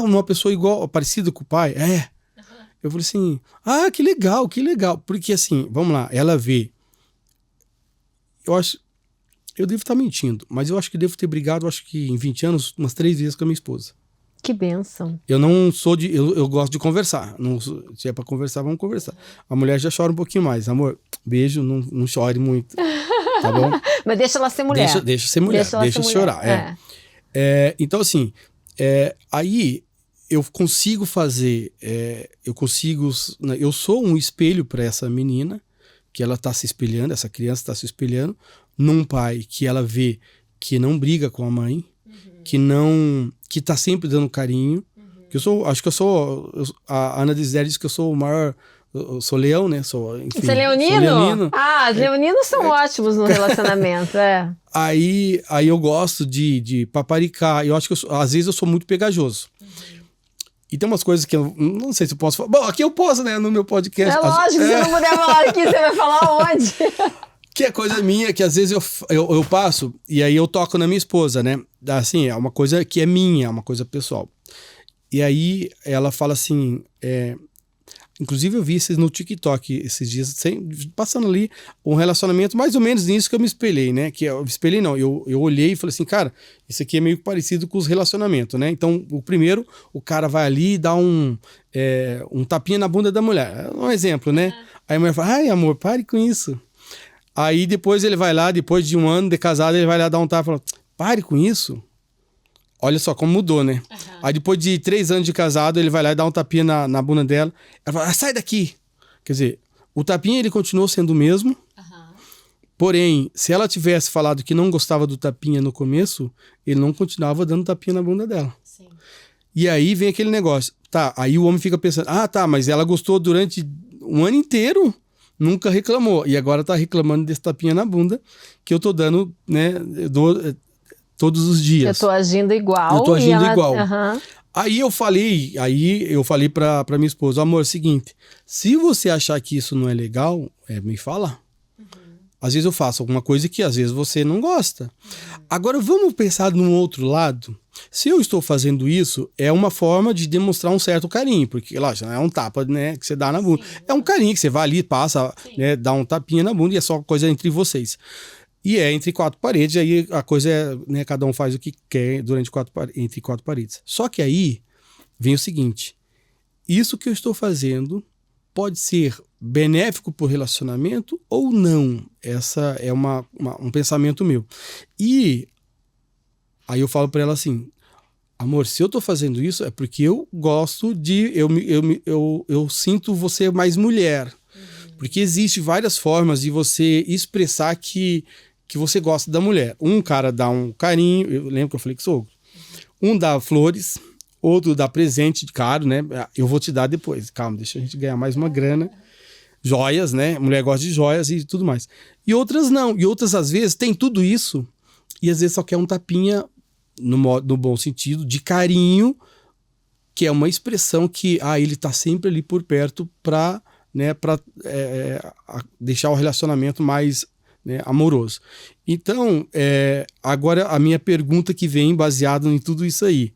uma pessoa igual, parecida com o pai? Eu falei assim, que legal, que legal. Porque assim, vamos lá, ela vê. Eu devo estar mentindo, mas eu acho que devo ter brigado, acho que em 20 anos, umas 3 vezes com a minha esposa. Que bênção. Eu não sou eu gosto de conversar. Se é pra conversar, vamos conversar. A mulher já chora um pouquinho mais. Amor, beijo, não chore muito. Tá bom? Mas deixa ela ser mulher. Deixa ser mulher, deixa chorar. Então, assim, aí eu consigo fazer, eu sou um espelho para essa menina, que ela tá se espelhando, essa criança está se espelhando, num pai que ela vê que não briga com a mãe, que tá sempre dando carinho, que a Ana Desdélia diz que eu sou o maior, eu sou leão, né? Enfim, você é leonino? Sou leonino. Os leoninos são ótimos no relacionamento, Aí eu gosto de paparicar, eu acho que às vezes eu sou muito pegajoso. E tem umas coisas que eu não sei se eu posso falar. Bom, aqui eu posso, né? No meu podcast. Lógico, se não puder falar aqui, você vai falar onde? Que é coisa minha, que às vezes eu passo e aí eu toco na minha esposa, né? Assim, é uma coisa que é minha, é uma coisa pessoal. E aí ela fala assim, inclusive eu vi esses no TikTok esses dias, passando ali um relacionamento mais ou menos nisso que eu me espelhei, né? Que eu me espelhei não, eu olhei e falei assim, cara, isso aqui é meio parecido com os relacionamentos, né? Então, o primeiro, o cara vai ali e dá um tapinha na bunda da mulher. É um exemplo, né? Aí a mulher fala, ai amor, pare com isso. Aí depois ele vai lá, depois de 1 ano de casado, ele vai lá dar um tapa e fala, pare com isso. Olha só como mudou, né? Aí depois de 3 anos de casado, ele vai lá e dá um tapinha na bunda dela. Ela fala, sai daqui. Quer dizer, o tapinha ele continuou sendo o mesmo. Porém, se ela tivesse falado que não gostava do tapinha no começo, ele não continuava dando tapinha na bunda dela. Sim. E aí vem aquele negócio. Tá, aí o homem fica pensando, mas ela gostou durante 1 ano inteiro. Nunca reclamou. E agora tá reclamando desse tapinha na bunda que eu tô dando, né? Eu dou todos os dias. Eu tô agindo igual. Eu tô agindo igual. Aí eu falei pra minha esposa, amor, é o seguinte, se você achar que isso não é legal, me fala. Às vezes eu faço alguma coisa que às vezes você não gosta. Agora vamos pensar num outro lado. Se eu estou fazendo isso, é uma forma de demonstrar um certo carinho, porque lá já é um tapa, né, que você dá na bunda. É um carinho que você vai ali, passa, né, dá um tapinha na bunda e é só coisa entre vocês. E é entre 4 paredes, aí a coisa é, né, cada um faz o que quer entre 4 paredes. Só que aí vem o seguinte, isso que eu estou fazendo pode ser benéfico para o relacionamento ou não. Essa é um pensamento meu. E aí eu falo para ela assim, amor, se eu tô fazendo isso é porque eu gosto de... Eu sinto você mais mulher. Porque existe várias formas de você expressar que você gosta da mulher. Um cara dá um carinho, eu lembro que eu falei que sou. Um dá flores, outro dá presente caro, né? Eu vou te dar depois. Calma, deixa a gente ganhar mais uma grana. Joias, né? Mulher gosta de joias e tudo mais. E outras não. E outras, às vezes, tem tudo isso e às vezes só quer um tapinha, no bom sentido, de carinho, que é uma expressão que ele tá sempre ali por perto para, né, deixar o relacionamento mais, né, amoroso. Então, agora a minha pergunta que vem baseada em tudo isso aí.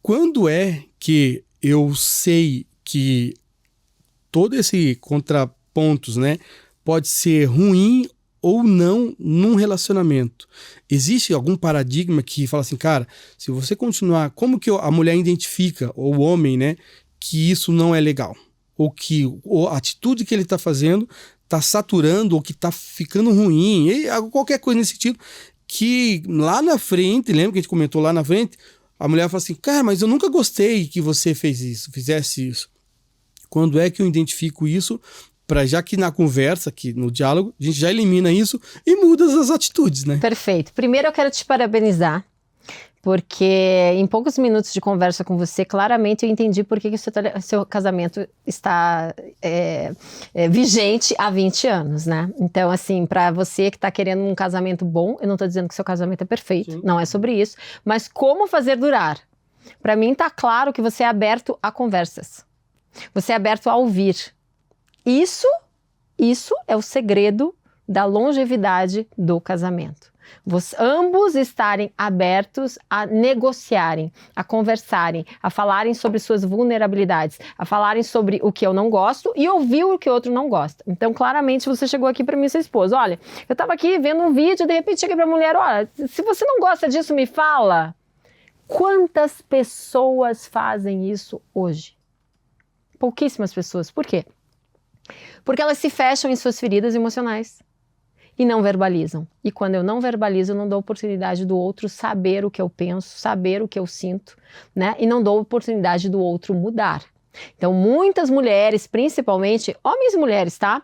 Quando é que eu sei que todo esse contrapontos, né? Pode ser ruim ou não num relacionamento. Existe algum paradigma que fala assim, cara, se você continuar, como que a mulher identifica, ou o homem, né, que isso não é legal? Ou que a atitude que ele está fazendo está saturando, ou que está ficando ruim, e qualquer coisa nesse sentido, que lá na frente, lembra que a gente comentou lá na frente, a mulher fala assim, cara, mas eu nunca gostei que você fizesse isso. Quando é que eu identifico isso? Para já que na conversa, que no diálogo, a gente já elimina isso e muda as atitudes, né? Perfeito. Primeiro eu quero te parabenizar, porque em poucos minutos de conversa com você, claramente eu entendi por que o seu casamento está vigente há 20 anos, né? Então, assim, para você que está querendo um casamento bom, eu não estou dizendo que seu casamento é perfeito, sim, não é sobre isso, mas como fazer durar. Para mim está claro que você é aberto a conversas, você é aberto a ouvir. Isso é o segredo da longevidade do casamento. Ambos estarem abertos a negociarem, a conversarem, a falarem sobre suas vulnerabilidades, a falarem sobre o que eu não gosto e ouvir o que o outro não gosta. Então, claramente, você chegou aqui para mim e sua esposa. Olha, eu estava aqui vendo um vídeo e de repente cheguei para a mulher, olha, se você não gosta disso, me fala. Quantas pessoas fazem isso hoje? Pouquíssimas pessoas. Por quê? Porque elas se fecham em suas feridas emocionais e não verbalizam. E quando eu não verbalizo, eu não dou oportunidade do outro saber o que eu penso, saber o que eu sinto, né? E não dou oportunidade do outro mudar. Então, muitas mulheres, principalmente homens e mulheres, tá?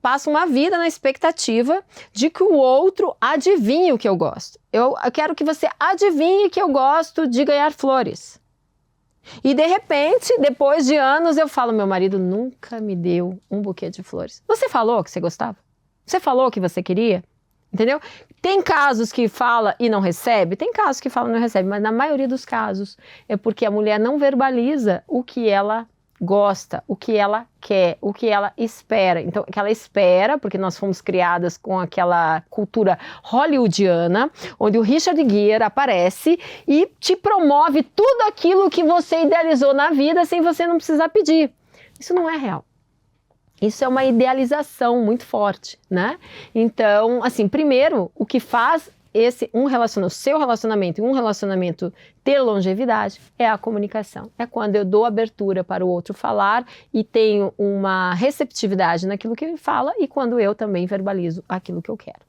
Passam uma vida na expectativa de que o outro adivinhe o que eu gosto. Eu quero que você adivinhe que eu gosto de ganhar flores. E de repente, depois de anos, eu falo, meu marido nunca me deu um buquê de flores. Você falou que você gostava? Você falou que você queria? Entendeu? Tem casos que fala e não recebe? Tem casos que fala e não recebe, mas na maioria dos casos é porque a mulher não verbaliza o que ela gosta, o que ela quer, o que ela espera. Então, o que ela espera, porque nós fomos criadas com aquela cultura hollywoodiana, onde o Richard Gere aparece e te promove tudo aquilo que você idealizou na vida sem você não precisar pedir. Isso não é real. Isso é uma idealização muito forte, né? Então, assim, primeiro, o que faz o seu relacionamento e um relacionamento ter longevidade é a comunicação. É quando eu dou abertura para o outro falar e tenho uma receptividade naquilo que ele fala e quando eu também verbalizo aquilo que eu quero.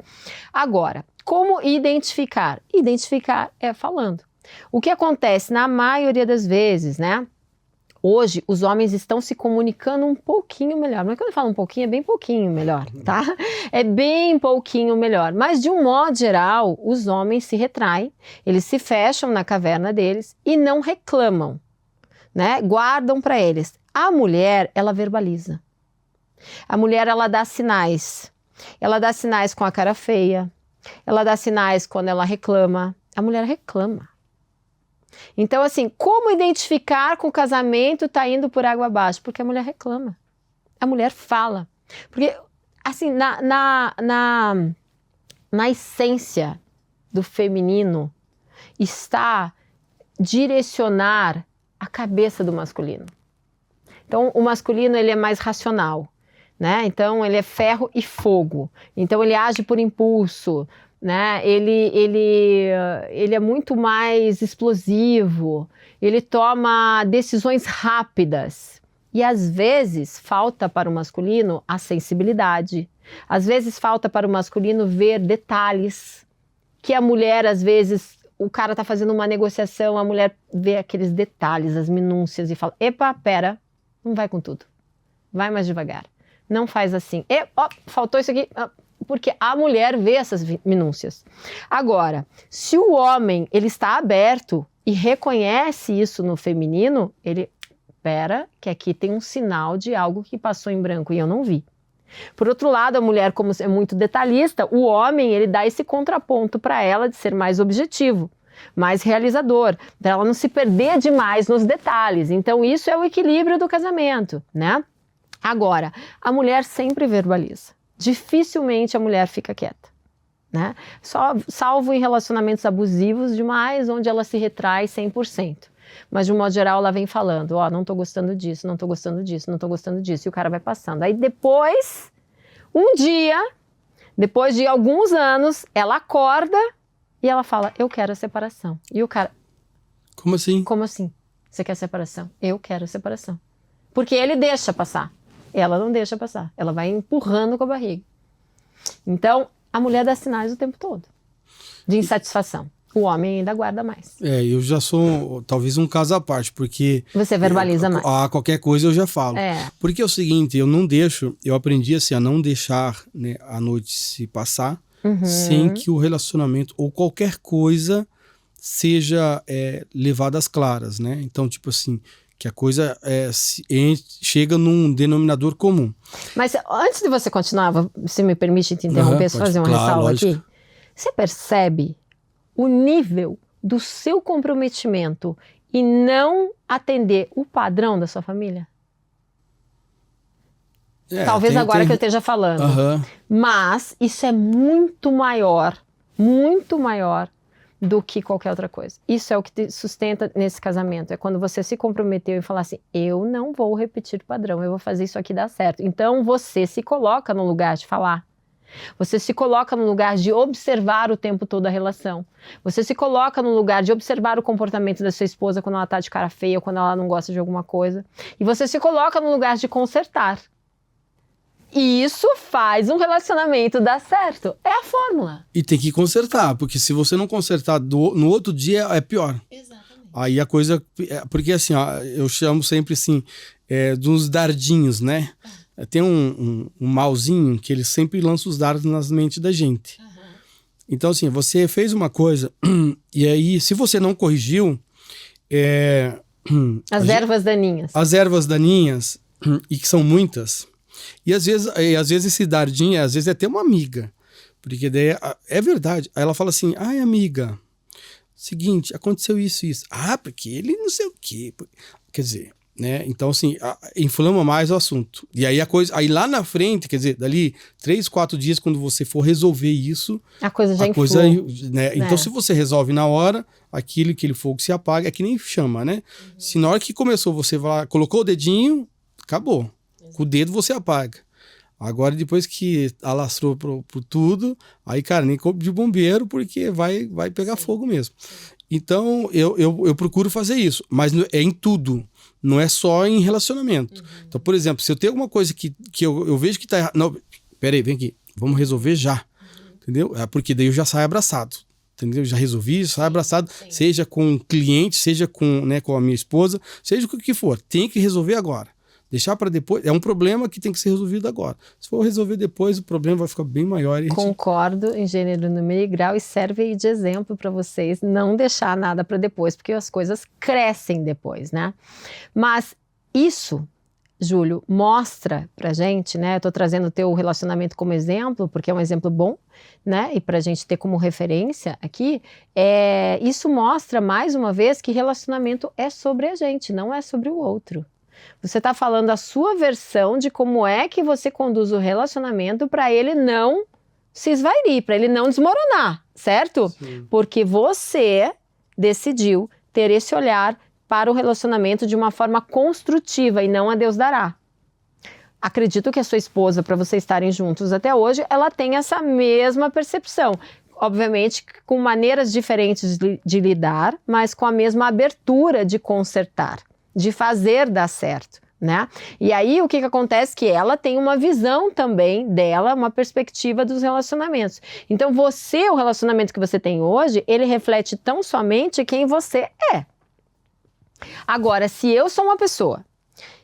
Agora, como identificar? Identificar é falando. O que acontece na maioria das vezes, né? Hoje, os homens estão se comunicando um pouquinho melhor. Mas quando eu falo um pouquinho, é bem pouquinho melhor, tá? É bem pouquinho melhor. Mas, de um modo geral, os homens se retraem, eles se fecham na caverna deles e não reclamam, né? Guardam para eles. A mulher, ela verbaliza. A mulher, ela dá sinais. Ela dá sinais com a cara feia. Ela dá sinais quando ela reclama. A mulher reclama. Então, assim, como identificar que o casamento está indo por água abaixo? Porque a mulher reclama, a mulher fala. Porque, assim, na essência do feminino está direcionar a cabeça do masculino. Então, o masculino, ele é mais racional, né? Então, ele é ferro e fogo. Então, ele age por impulso, né? Ele é muito mais explosivo, ele toma decisões rápidas e às vezes falta para o masculino a sensibilidade, às vezes falta para o masculino ver detalhes que a mulher, às vezes, o cara está fazendo uma negociação, a mulher vê aqueles detalhes, as minúcias e fala, epa, pera, não vai com tudo, vai mais devagar, não faz assim, faltou isso aqui, porque a mulher vê essas minúcias. Agora, se o homem ele está aberto e reconhece isso no feminino, ele, espera, que aqui tem um sinal de algo que passou em branco e eu não vi. Por outro lado, a mulher, como é muito detalhista, o homem ele dá esse contraponto para ela de ser mais objetivo, mais realizador, para ela não se perder demais nos detalhes. Então, isso é o equilíbrio do casamento, né? Agora, a mulher sempre verbaliza. Dificilmente a mulher fica quieta, né? Salvo em relacionamentos abusivos demais, onde ela se retrai 100%. Mas de um modo geral ela vem falando, ó, não tô gostando disso, não tô gostando disso, não tô gostando disso. E o cara vai passando. Aí depois, um dia, depois de alguns anos, ela acorda e ela fala, eu quero a separação. E o cara... Como assim? Como assim? Você quer separação? Eu quero separação. Porque ele deixa passar. Ela não deixa passar. Ela vai empurrando com a barriga. Então, a mulher dá sinais o tempo todo de insatisfação. O homem ainda guarda mais. Eu já sou talvez um caso à parte, porque... Você verbaliza mais. Qualquer coisa eu já falo. É. Porque é o seguinte, eu aprendi assim, a não deixar, né, a noite se passar sem que o relacionamento ou qualquer coisa seja levada às claras, né? Então, tipo assim, que a coisa chega num denominador comum. Mas antes de você continuar, se me permite te interromper, só fazer uma ressalva aqui. Você percebe o nível do seu comprometimento e não atender o padrão da sua família? Talvez agora que eu esteja falando. Mas isso é muito maior do que qualquer outra coisa. Isso é o que te sustenta nesse casamento. É quando você se comprometeu e falar assim, eu não vou repetir o padrão, eu vou fazer isso aqui dar certo. Então você se coloca no lugar de falar. Você se coloca no lugar de observar o tempo todo a relação. Você se coloca no lugar de observar o comportamento da sua esposa quando ela tá de cara feia ou quando ela não gosta de alguma coisa. E você se coloca no lugar de consertar. E isso faz um relacionamento dar certo. É a fórmula. E tem que consertar, porque se você não consertar no outro dia, é pior. Exatamente. Aí a coisa... Porque assim, ó, eu chamo sempre assim, dos dardinhos, né? Tem um malzinho que ele sempre lança os dardos nas mentes da gente. Então assim, você fez uma coisa e aí, se você não corrigiu... As ervas daninhas. As ervas daninhas, e que são muitas... E às vezes esse dardinho, às vezes é até uma amiga. Porque daí é verdade. Aí ela fala assim, ai amiga, seguinte, aconteceu isso e isso. Ah, porque ele não sei o quê. Quer dizer, né? Então assim, inflama mais o assunto. E aí aí lá na frente, quer dizer, dali 3, 4 dias, quando você for resolver isso... A coisa já inflou. Né? Então se você resolve na hora, aquele fogo se apaga, é que nem chama, né? Se na hora que começou você colocou o dedinho, acabou. Com o dedo você apaga. Agora, depois que alastrou pro tudo, aí, cara, nem corpo de bombeiro, porque vai pegar fogo mesmo. Então, eu procuro fazer isso, mas é em tudo, não é só em relacionamento. Então, por exemplo, se eu tenho alguma coisa que eu vejo que tá errado... Não, peraí, vem aqui, vamos resolver já, entendeu? Porque daí eu já saio abraçado, entendeu? Já resolvi, saio abraçado, seja com o cliente, seja com a minha esposa, seja com o que for, tem que resolver agora. Deixar para depois, é um problema que tem que ser resolvido agora. Se for resolver depois, o problema vai ficar bem maior. Concordo em gênero, número e grau, e serve aí de exemplo para vocês não deixar nada para depois, porque as coisas crescem depois, né? Mas isso, Júlio, mostra pra gente, né? Eu tô trazendo o teu relacionamento como exemplo, porque é um exemplo bom, né? E pra gente ter como referência aqui, isso mostra mais uma vez que relacionamento é sobre a gente, não é sobre o outro. Você está falando a sua versão de como é que você conduz o relacionamento para ele não se esvairir, para ele não desmoronar, certo? Sim. Porque você decidiu ter esse olhar para o relacionamento de uma forma construtiva e não a Deus dará. Acredito que a sua esposa, para vocês estarem juntos até hoje, ela tem essa mesma percepção. Obviamente com maneiras diferentes de lidar, mas com a mesma abertura de consertar, de fazer dar certo, né? E aí o que acontece? Que ela tem uma visão também dela, uma perspectiva dos relacionamentos. Então o relacionamento que você tem hoje, ele reflete tão somente quem você é. Agora, se eu sou uma pessoa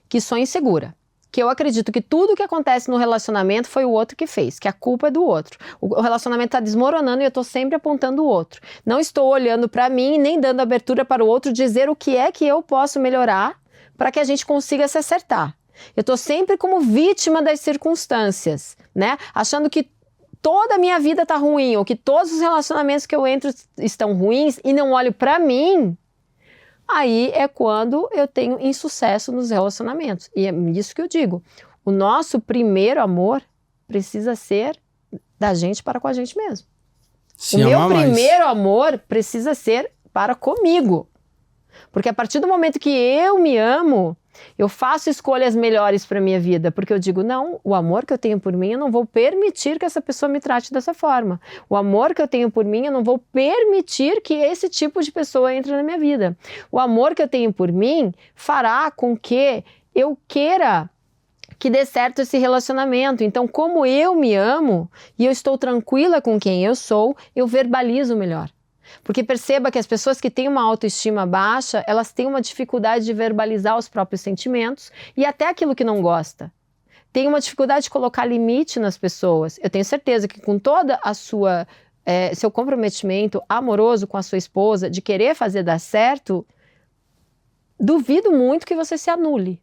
que sou insegura, que eu acredito que tudo que acontece no relacionamento foi o outro que fez, que a culpa é do outro. O relacionamento está desmoronando e eu estou sempre apontando o outro. Não estou olhando para mim, nem dando abertura para o outro dizer o que é que eu posso melhorar para que a gente consiga se acertar. Eu estou sempre como vítima das circunstâncias, né? Achando que toda a minha vida está ruim ou que todos os relacionamentos que eu entro estão ruins e não olho para mim. Aí é quando eu tenho insucesso nos relacionamentos. E é isso que eu digo. O nosso primeiro amor precisa ser da gente para com a gente mesmo. O meu primeiro amor precisa ser para comigo. Porque a partir do momento que eu me amo, eu faço escolhas melhores para minha vida, porque eu digo, não, o amor que eu tenho por mim, eu não vou permitir que essa pessoa me trate dessa forma. O amor que eu tenho por mim, eu não vou permitir que esse tipo de pessoa entre na minha vida. O amor que eu tenho por mim fará com que eu queira que dê certo esse relacionamento. Então, como eu me amo e eu estou tranquila com quem eu sou, eu verbalizo melhor. Porque perceba que as pessoas que têm uma autoestima baixa, elas têm uma dificuldade de verbalizar os próprios sentimentos e até aquilo que não gosta. Tem uma dificuldade de colocar limite nas pessoas. Eu tenho certeza que com toda a seu comprometimento amoroso com a sua esposa, de querer fazer dar certo, duvido muito que você se anule.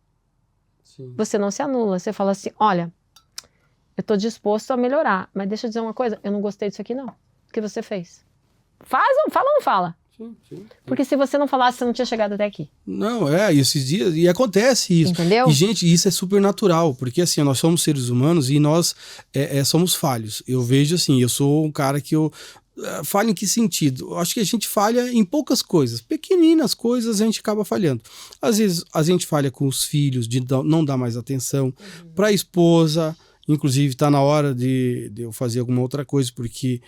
Sim. Você não se anula. Você fala assim, olha, eu estou disposto a melhorar, mas deixa eu dizer uma coisa, eu não gostei disso aqui não. O que você fez? Fala ou não fala? Sim. Porque se você não falasse, você não tinha chegado até aqui. Não, esses dias, e acontece isso. Entendeu? E, gente, isso é super natural, porque assim, nós somos seres humanos e nós somos falhos. Eu vejo assim, eu sou um cara que falha em que sentido? Eu acho que a gente falha em poucas coisas. Pequeninas coisas a gente acaba falhando. Às vezes a gente falha com os filhos, de não dar mais atenção. Para a esposa, inclusive está na hora de eu fazer alguma outra coisa, porque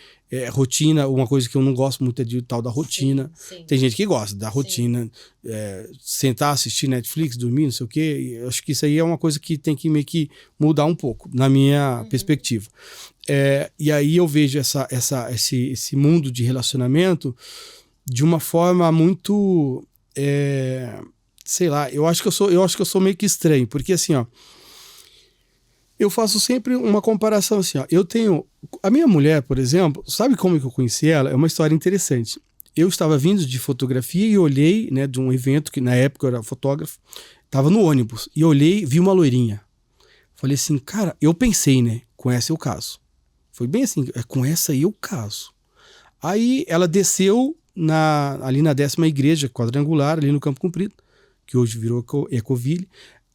rotina, uma coisa que eu não gosto muito é de tal da rotina. Sim. Tem gente que gosta da rotina, sentar, assistir Netflix, dormir, não sei o quê. Eu acho que isso aí é uma coisa que tem que meio que mudar um pouco, na minha perspectiva. E aí eu vejo esse mundo de relacionamento de uma forma muito, sei lá, eu acho que eu sou meio que estranho, porque assim, ó, eu faço sempre uma comparação assim, ó, a minha mulher, por exemplo, sabe como que eu conheci ela? É uma história interessante. Eu estava vindo de fotografia e olhei, né, de um evento que na época eu era fotógrafo, estava no ônibus e olhei, vi uma loirinha. Falei assim, cara, eu pensei, né, com essa eu caso. Foi bem assim, com essa eu caso. Aí ela desceu ali na 10ª igreja quadrangular, ali no Campo Comprido, que hoje virou Ecoville.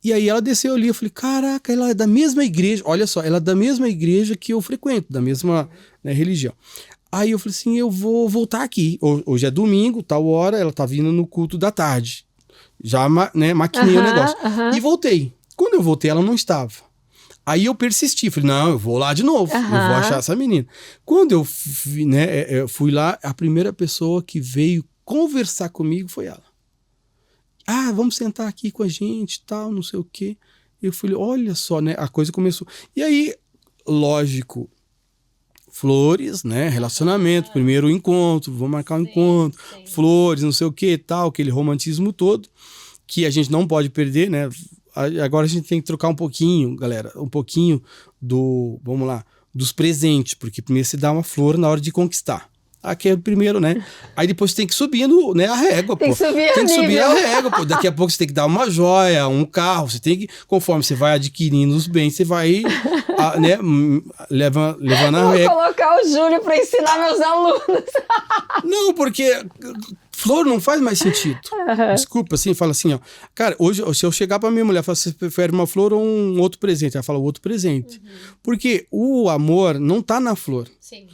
E aí ela desceu ali, eu falei, caraca, ela é da mesma igreja, olha só, ela é da mesma igreja que eu frequento, da mesma, né, religião. Aí eu falei assim, eu vou voltar aqui, hoje é domingo, tal hora, ela tá vindo no culto da tarde. Já, né, maquinei o negócio. E voltei. Quando eu voltei, ela não estava. Aí eu persisti, falei, não, eu vou lá de novo, eu vou achar essa menina. Quando eu fui lá, a primeira pessoa que veio conversar comigo foi ela. Ah, vamos sentar aqui com a gente, tal, não sei o quê. Eu falei, olha só, né, a coisa começou. E aí, lógico, flores, né, relacionamento, primeiro encontro, vamos marcar um encontro, flores, não sei o quê, tal, aquele romantismo todo, que a gente não pode perder, né. Agora a gente tem que trocar um pouquinho, galera, um pouquinho vamos lá, dos presentes, porque primeiro você dá uma flor na hora de conquistar. Aqui é o primeiro, né? Aí depois você tem que subir né, a régua, tem pô. Tem que subir a régua, pô. Daqui a pouco você tem que dar uma joia, um carro. Você tem que, conforme você vai adquirindo os bens, você vai, né, levando a régua. Vou colocar o Júlio para ensinar meus alunos. Não, porque flor não faz mais sentido. Desculpa, assim, fala assim, ó. Cara, hoje, se eu chegar pra minha mulher e falar, você prefere uma flor ou um outro presente? Ela fala, outro presente. Porque o amor não tá na flor. Sim.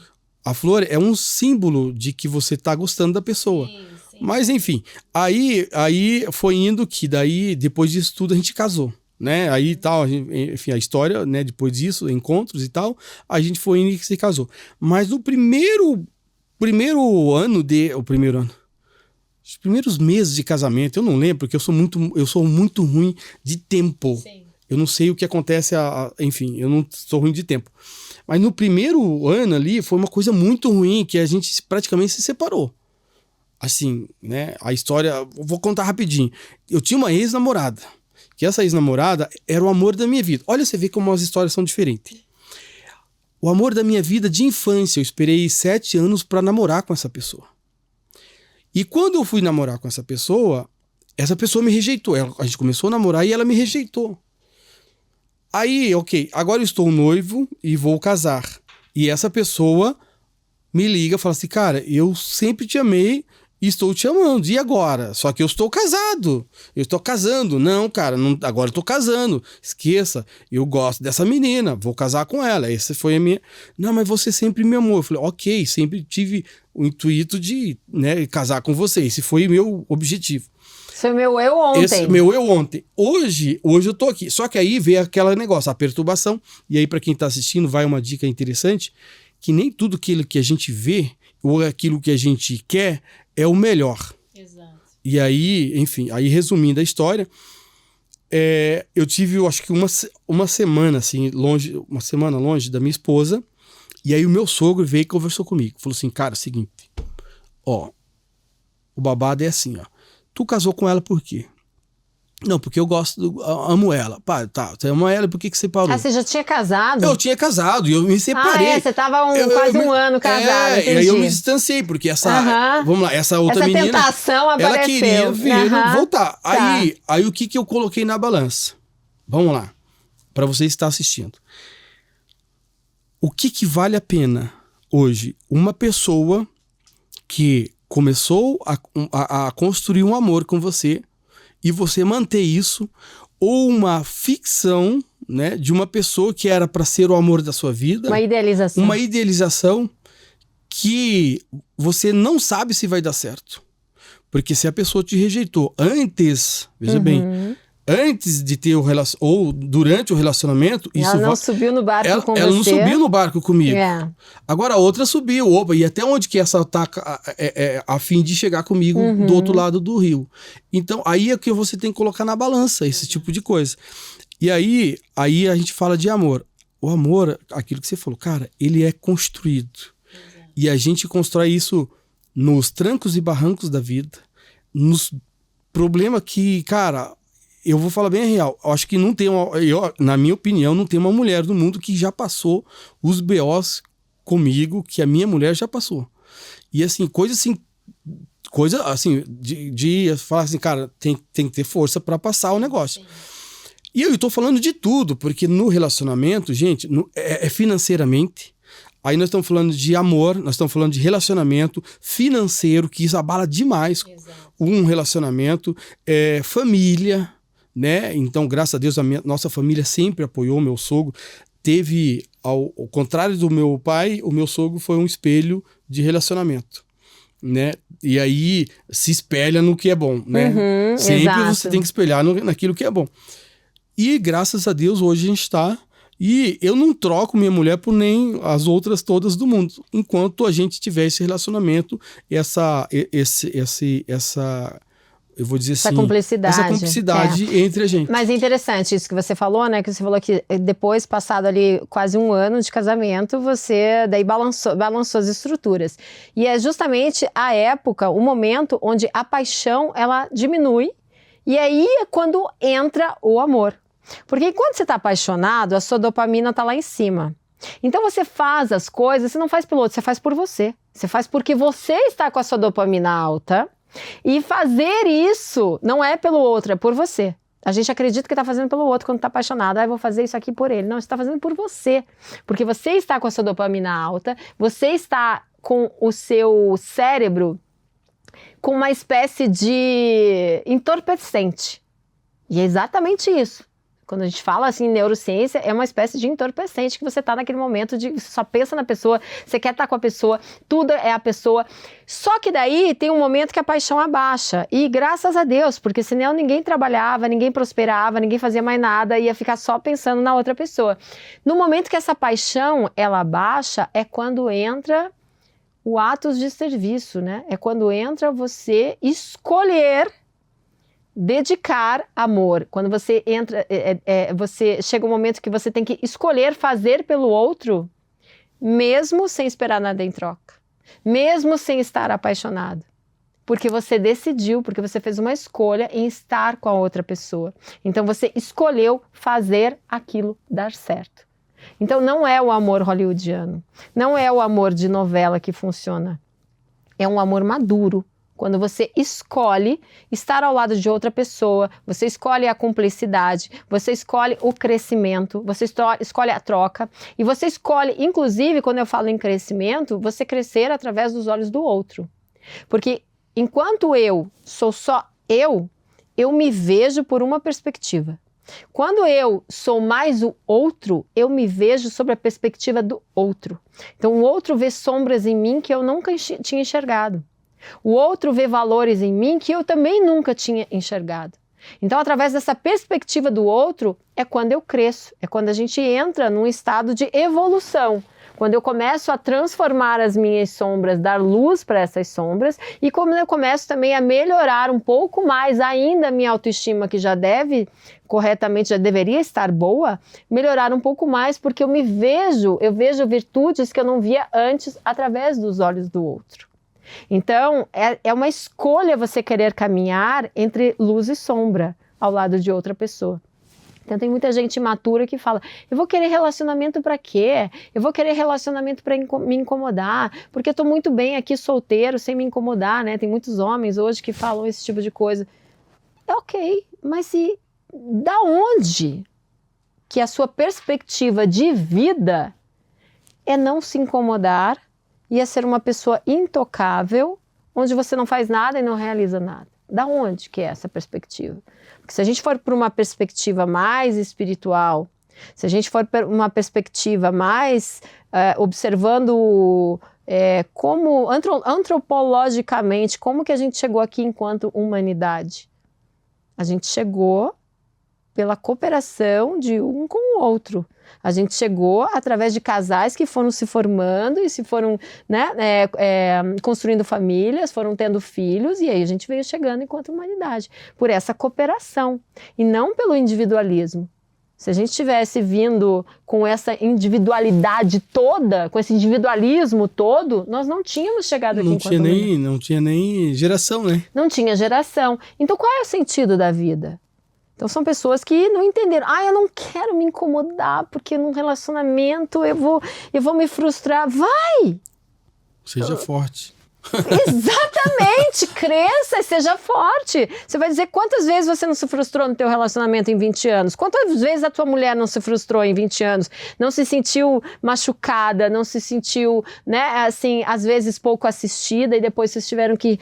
A flor é um símbolo de que você tá gostando da pessoa. Sim. Mas, enfim, aí foi indo que daí, depois disso tudo, a gente casou, né? Aí tal, enfim, a história, né? Depois disso, encontros e tal, a gente foi indo e se casou. Mas no primeiro ano, os primeiros meses de casamento, eu não lembro, porque eu sou muito ruim de tempo. Sim. Eu não sei o que acontece, enfim, eu não sou ruim de tempo. Mas no primeiro ano ali foi uma coisa muito ruim, que a gente praticamente se separou. Assim, né? A história, vou contar rapidinho. Eu tinha uma ex-namorada, que essa ex-namorada era o amor da minha vida. Olha, você vê como as histórias são diferentes. O amor da minha vida de infância, eu esperei 7 anos para namorar com essa pessoa. E quando eu fui namorar com essa pessoa me rejeitou. A gente começou a namorar e ela me rejeitou. Aí, ok, agora eu estou noivo e vou casar. E essa pessoa me liga e fala assim, cara, eu sempre te amei e estou te amando. E agora? Só que eu estou casado. Eu estou casando. Não, cara, agora eu estou casando. Esqueça, eu gosto dessa menina, vou casar com ela. Essa foi a minha... Não, mas você sempre me amou. Eu falei, ok, sempre tive o intuito de, né, casar com você. Esse foi o meu objetivo. Esse é o meu eu ontem. Esse meu eu ontem. Hoje eu tô aqui. Só que aí veio aquele negócio, a perturbação. E aí, para quem tá assistindo, vai uma dica interessante, que nem tudo aquilo que a gente vê, ou aquilo que a gente quer, é o melhor. Exato. E aí, enfim, aí resumindo a história, eu tive, eu acho que uma semana, assim, longe da minha esposa, e aí o meu sogro veio e conversou comigo. Falou assim, cara, é o seguinte, ó, o babado é assim, ó. Tu casou com ela por quê? Não, porque eu amo ela. Pá, tá, você ama ela, por que você parou? Ah, você já tinha casado? Eu tinha casado e eu me separei. Você tava quase um ano casado, e aí eu me distanciei, porque vamos lá, essa outra menina... Essa tentação apareceu. Ela queria vir voltar. Aí o que eu coloquei na balança? Vamos lá, para você estar assistindo. O que vale a pena hoje? Uma pessoa que começou a construir um amor com você e você manter isso, ou uma ficção, né, de uma pessoa que era para ser o amor da sua vida. Uma idealização. Uma idealização que você não sabe se vai dar certo. Porque se a pessoa te rejeitou antes, veja bem, antes de ter ou durante o relacionamento... Ela não subiu no barco com você. Ela não subiu no barco comigo. Agora a outra subiu. Opa, e até onde que essa tá a fim de chegar comigo do outro lado do rio? Então, aí é que você tem que colocar na balança esse tipo de coisa. E aí a gente fala de amor. O amor, aquilo que você falou, cara, ele é construído. E a gente constrói isso nos trancos e barrancos da vida, nos problemas que, cara... Eu vou falar bem a real. Eu acho que não tem na minha opinião, não tem uma mulher do mundo que já passou os BOs comigo que a minha mulher já passou. E assim, coisa assim, de falar assim, cara, tem que ter força para passar o negócio. Sim. E eu tô falando de tudo, porque no relacionamento, gente, é financeiramente. Aí nós estamos falando de amor, nós estamos falando de relacionamento financeiro, que isso abala demais. Exato. Um relacionamento, família, né? Então, graças a Deus, nossa família sempre apoiou o meu sogro. Teve, ao contrário do meu pai, o meu sogro foi um espelho de relacionamento, né? E aí se espelha no que é bom, né? Sempre exato. Você tem que espelhar naquilo que é bom. E graças a Deus, hoje a gente está... E eu não troco minha mulher por nem as outras todas do mundo, enquanto a gente tiver esse relacionamento, essa eu vou dizer assim... Essa cumplicidade entre a gente. Mas é interessante isso que você falou, né? Que você falou que depois, passado ali quase um ano de casamento, você daí balançou as estruturas. E é justamente a época, o momento onde a paixão, ela diminui. E aí é quando entra o amor. Porque enquanto você está apaixonado, a sua dopamina está lá em cima. Então você faz as coisas, você não faz pelo outro, você faz por você. Você faz porque você está com a sua dopamina alta. E fazer isso não é pelo outro, é por você. A gente acredita que está fazendo pelo outro quando está apaixonado. Eu vou fazer isso aqui por ele. Não, você está fazendo por você. Porque você está com a sua dopamina alta, você está com o seu cérebro com uma espécie de entorpecente. E é exatamente isso. Quando a gente fala assim em neurociência, é uma espécie de entorpecente que você está naquele momento de só pensa na pessoa, você quer estar com a pessoa, tudo é a pessoa. Só que daí tem um momento que a paixão abaixa. E graças a Deus, porque senão ninguém trabalhava, ninguém prosperava, ninguém fazia mais nada, ia ficar só pensando na outra pessoa. No momento que essa paixão, ela abaixa, é quando entra o atos de serviço, né? É quando entra você escolher dedicar amor. Quando você entra, você chega um momento que você tem que escolher fazer pelo outro, mesmo sem esperar nada em troca, mesmo sem estar apaixonado, porque você decidiu, porque você fez uma escolha em estar com a outra pessoa. Então você escolheu fazer aquilo dar certo. Então não é o amor hollywoodiano, não é o amor de novela que funciona, é um amor maduro. Quando você escolhe estar ao lado de outra pessoa, você escolhe a cumplicidade, você escolhe o crescimento, você escolhe a troca e você escolhe, inclusive, quando eu falo em crescimento, você crescer através dos olhos do outro. Porque enquanto eu sou só eu me vejo por uma perspectiva. Quando eu sou mais o outro, eu me vejo sob a perspectiva do outro. Então o outro vê sombras em mim que eu nunca tinha enxergado. O outro vê valores em mim que eu também nunca tinha enxergado. Então, através dessa perspectiva do outro, é quando eu cresço, é quando a gente entra num estado de evolução. Quando eu começo a transformar as minhas sombras, dar luz para essas sombras, e quando eu começo também a melhorar um pouco mais ainda a minha autoestima, que já deveria estar boa, melhorar um pouco mais, porque eu vejo virtudes que eu não via antes através dos olhos do outro. Então, é uma escolha você querer caminhar entre luz e sombra ao lado de outra pessoa. Então, tem muita gente imatura que fala, eu vou querer relacionamento para quê? Eu vou querer relacionamento para me incomodar, porque eu estou muito bem aqui solteiro, sem me incomodar, né? Tem muitos homens hoje que falam esse tipo de coisa. É ok, mas da onde que a sua perspectiva de vida é não se incomodar e é ser uma pessoa intocável, onde você não faz nada e não realiza nada? Da onde que é essa perspectiva? Porque se a gente for para uma perspectiva mais espiritual, se a gente for para uma perspectiva mais observando como antropologicamente, como que a gente chegou aqui enquanto humanidade? A gente chegou pela cooperação de um com o outro. A gente chegou através de casais que foram se formando e se foram, né, construindo famílias, foram tendo filhos, e aí a gente veio chegando enquanto humanidade, por essa cooperação, e não pelo individualismo. Se a gente tivesse vindo com essa individualidade toda, com esse individualismo todo, nós não tínhamos chegado aqui enquanto humanidade. Não tinha nem geração, né? Não tinha geração. Então qual é o sentido da vida? Então são pessoas que não entenderam. Eu não quero me incomodar porque num relacionamento eu vou me frustrar. Vai! Seja forte. Exatamente! Cresça e seja forte. Você vai dizer quantas vezes você não se frustrou no teu relacionamento em 20 anos? Quantas vezes a tua mulher não se frustrou em 20 anos? Não se sentiu machucada, não se sentiu, né, assim, às vezes pouco assistida, e depois vocês tiveram que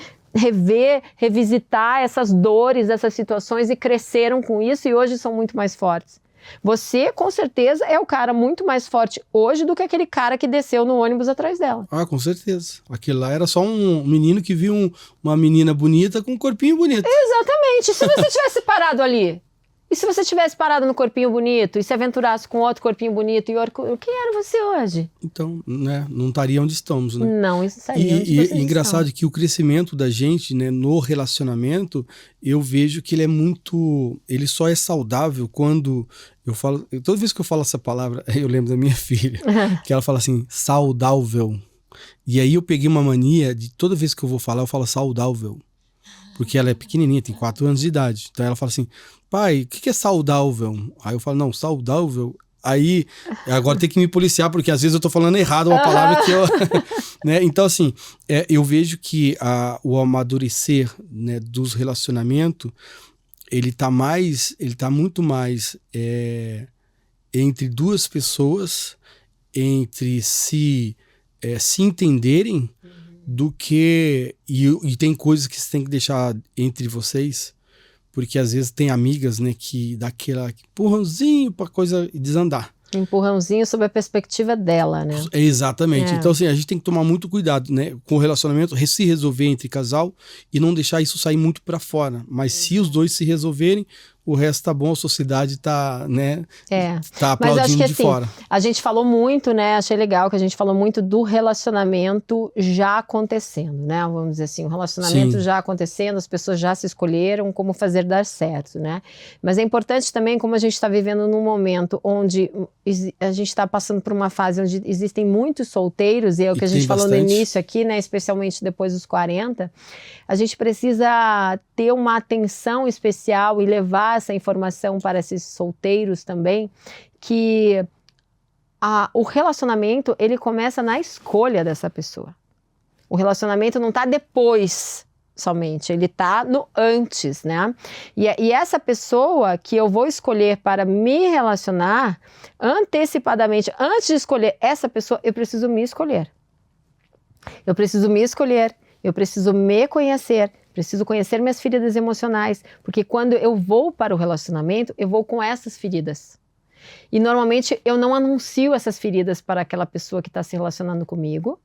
revisitar essas dores, essas situações, e cresceram com isso e hoje são muito mais fortes. Você, com certeza, é o cara muito mais forte hoje do que aquele cara que desceu no ônibus atrás dela. Com certeza. Aquele lá era só um menino que viu uma menina bonita com um corpinho bonito. Exatamente. E se você tivesse parado ali? E se você tivesse parado no corpinho bonito e se aventurasse com outro corpinho bonito, quem era você hoje? Então, né, não estaria onde estamos, né? Não estaria onde vocês estão. Engraçado que o crescimento da gente, né, no relacionamento, eu vejo que ele só é saudável quando eu falo, toda vez que eu falo essa palavra, eu lembro da minha filha, que ela fala assim, saudável. E aí eu peguei uma mania de toda vez que eu vou falar, eu falo saudável. Porque ela é pequenininha, tem 4 anos de idade. Então ela fala assim, pai, o que é saudável? Aí eu falo, não, saudável. Aí agora tem que me policiar, porque às vezes eu tô falando errado uma palavra que eu... né? Então assim, eu vejo que o amadurecer, né, dos relacionamentos, ele tá muito mais entre duas pessoas, entre se entenderem, do que... E tem coisas que você tem que deixar entre vocês, porque às vezes tem amigas, né, que dá aquele empurrãozinho pra coisa desandar. Empurrãozinho sob a perspectiva dela, né? Exatamente. Então assim, a gente tem que tomar muito cuidado, né, com o relacionamento, se resolver entre casal e não deixar isso sair muito pra fora. Mas se os dois se resolverem, o resto tá bom, a sociedade tá, né, tá aplaudindo. Mas acho que, de fora. A gente falou muito, né, achei legal que a gente falou muito do relacionamento já acontecendo, né, vamos dizer assim, o relacionamento Sim. já acontecendo, as pessoas já se escolheram como fazer dar certo, né, mas é importante também, como a gente está vivendo num momento onde a gente está passando por uma fase onde existem muitos solteiros, e é o que a gente falou bastante no início aqui, né, especialmente depois dos 40, a gente precisa ter uma atenção especial e levar essa informação para esses solteiros também, que o relacionamento, ele começa na escolha dessa pessoa. O relacionamento não está depois somente, ele está no antes, né? E essa pessoa que eu vou escolher para me relacionar, antecipadamente, antes de escolher essa pessoa, eu preciso me escolher. Eu preciso me escolher, eu preciso me conhecer, preciso conhecer minhas feridas emocionais, porque quando eu vou para o relacionamento, eu vou com essas feridas. E normalmente eu não anuncio essas feridas para aquela pessoa que está se relacionando comigo,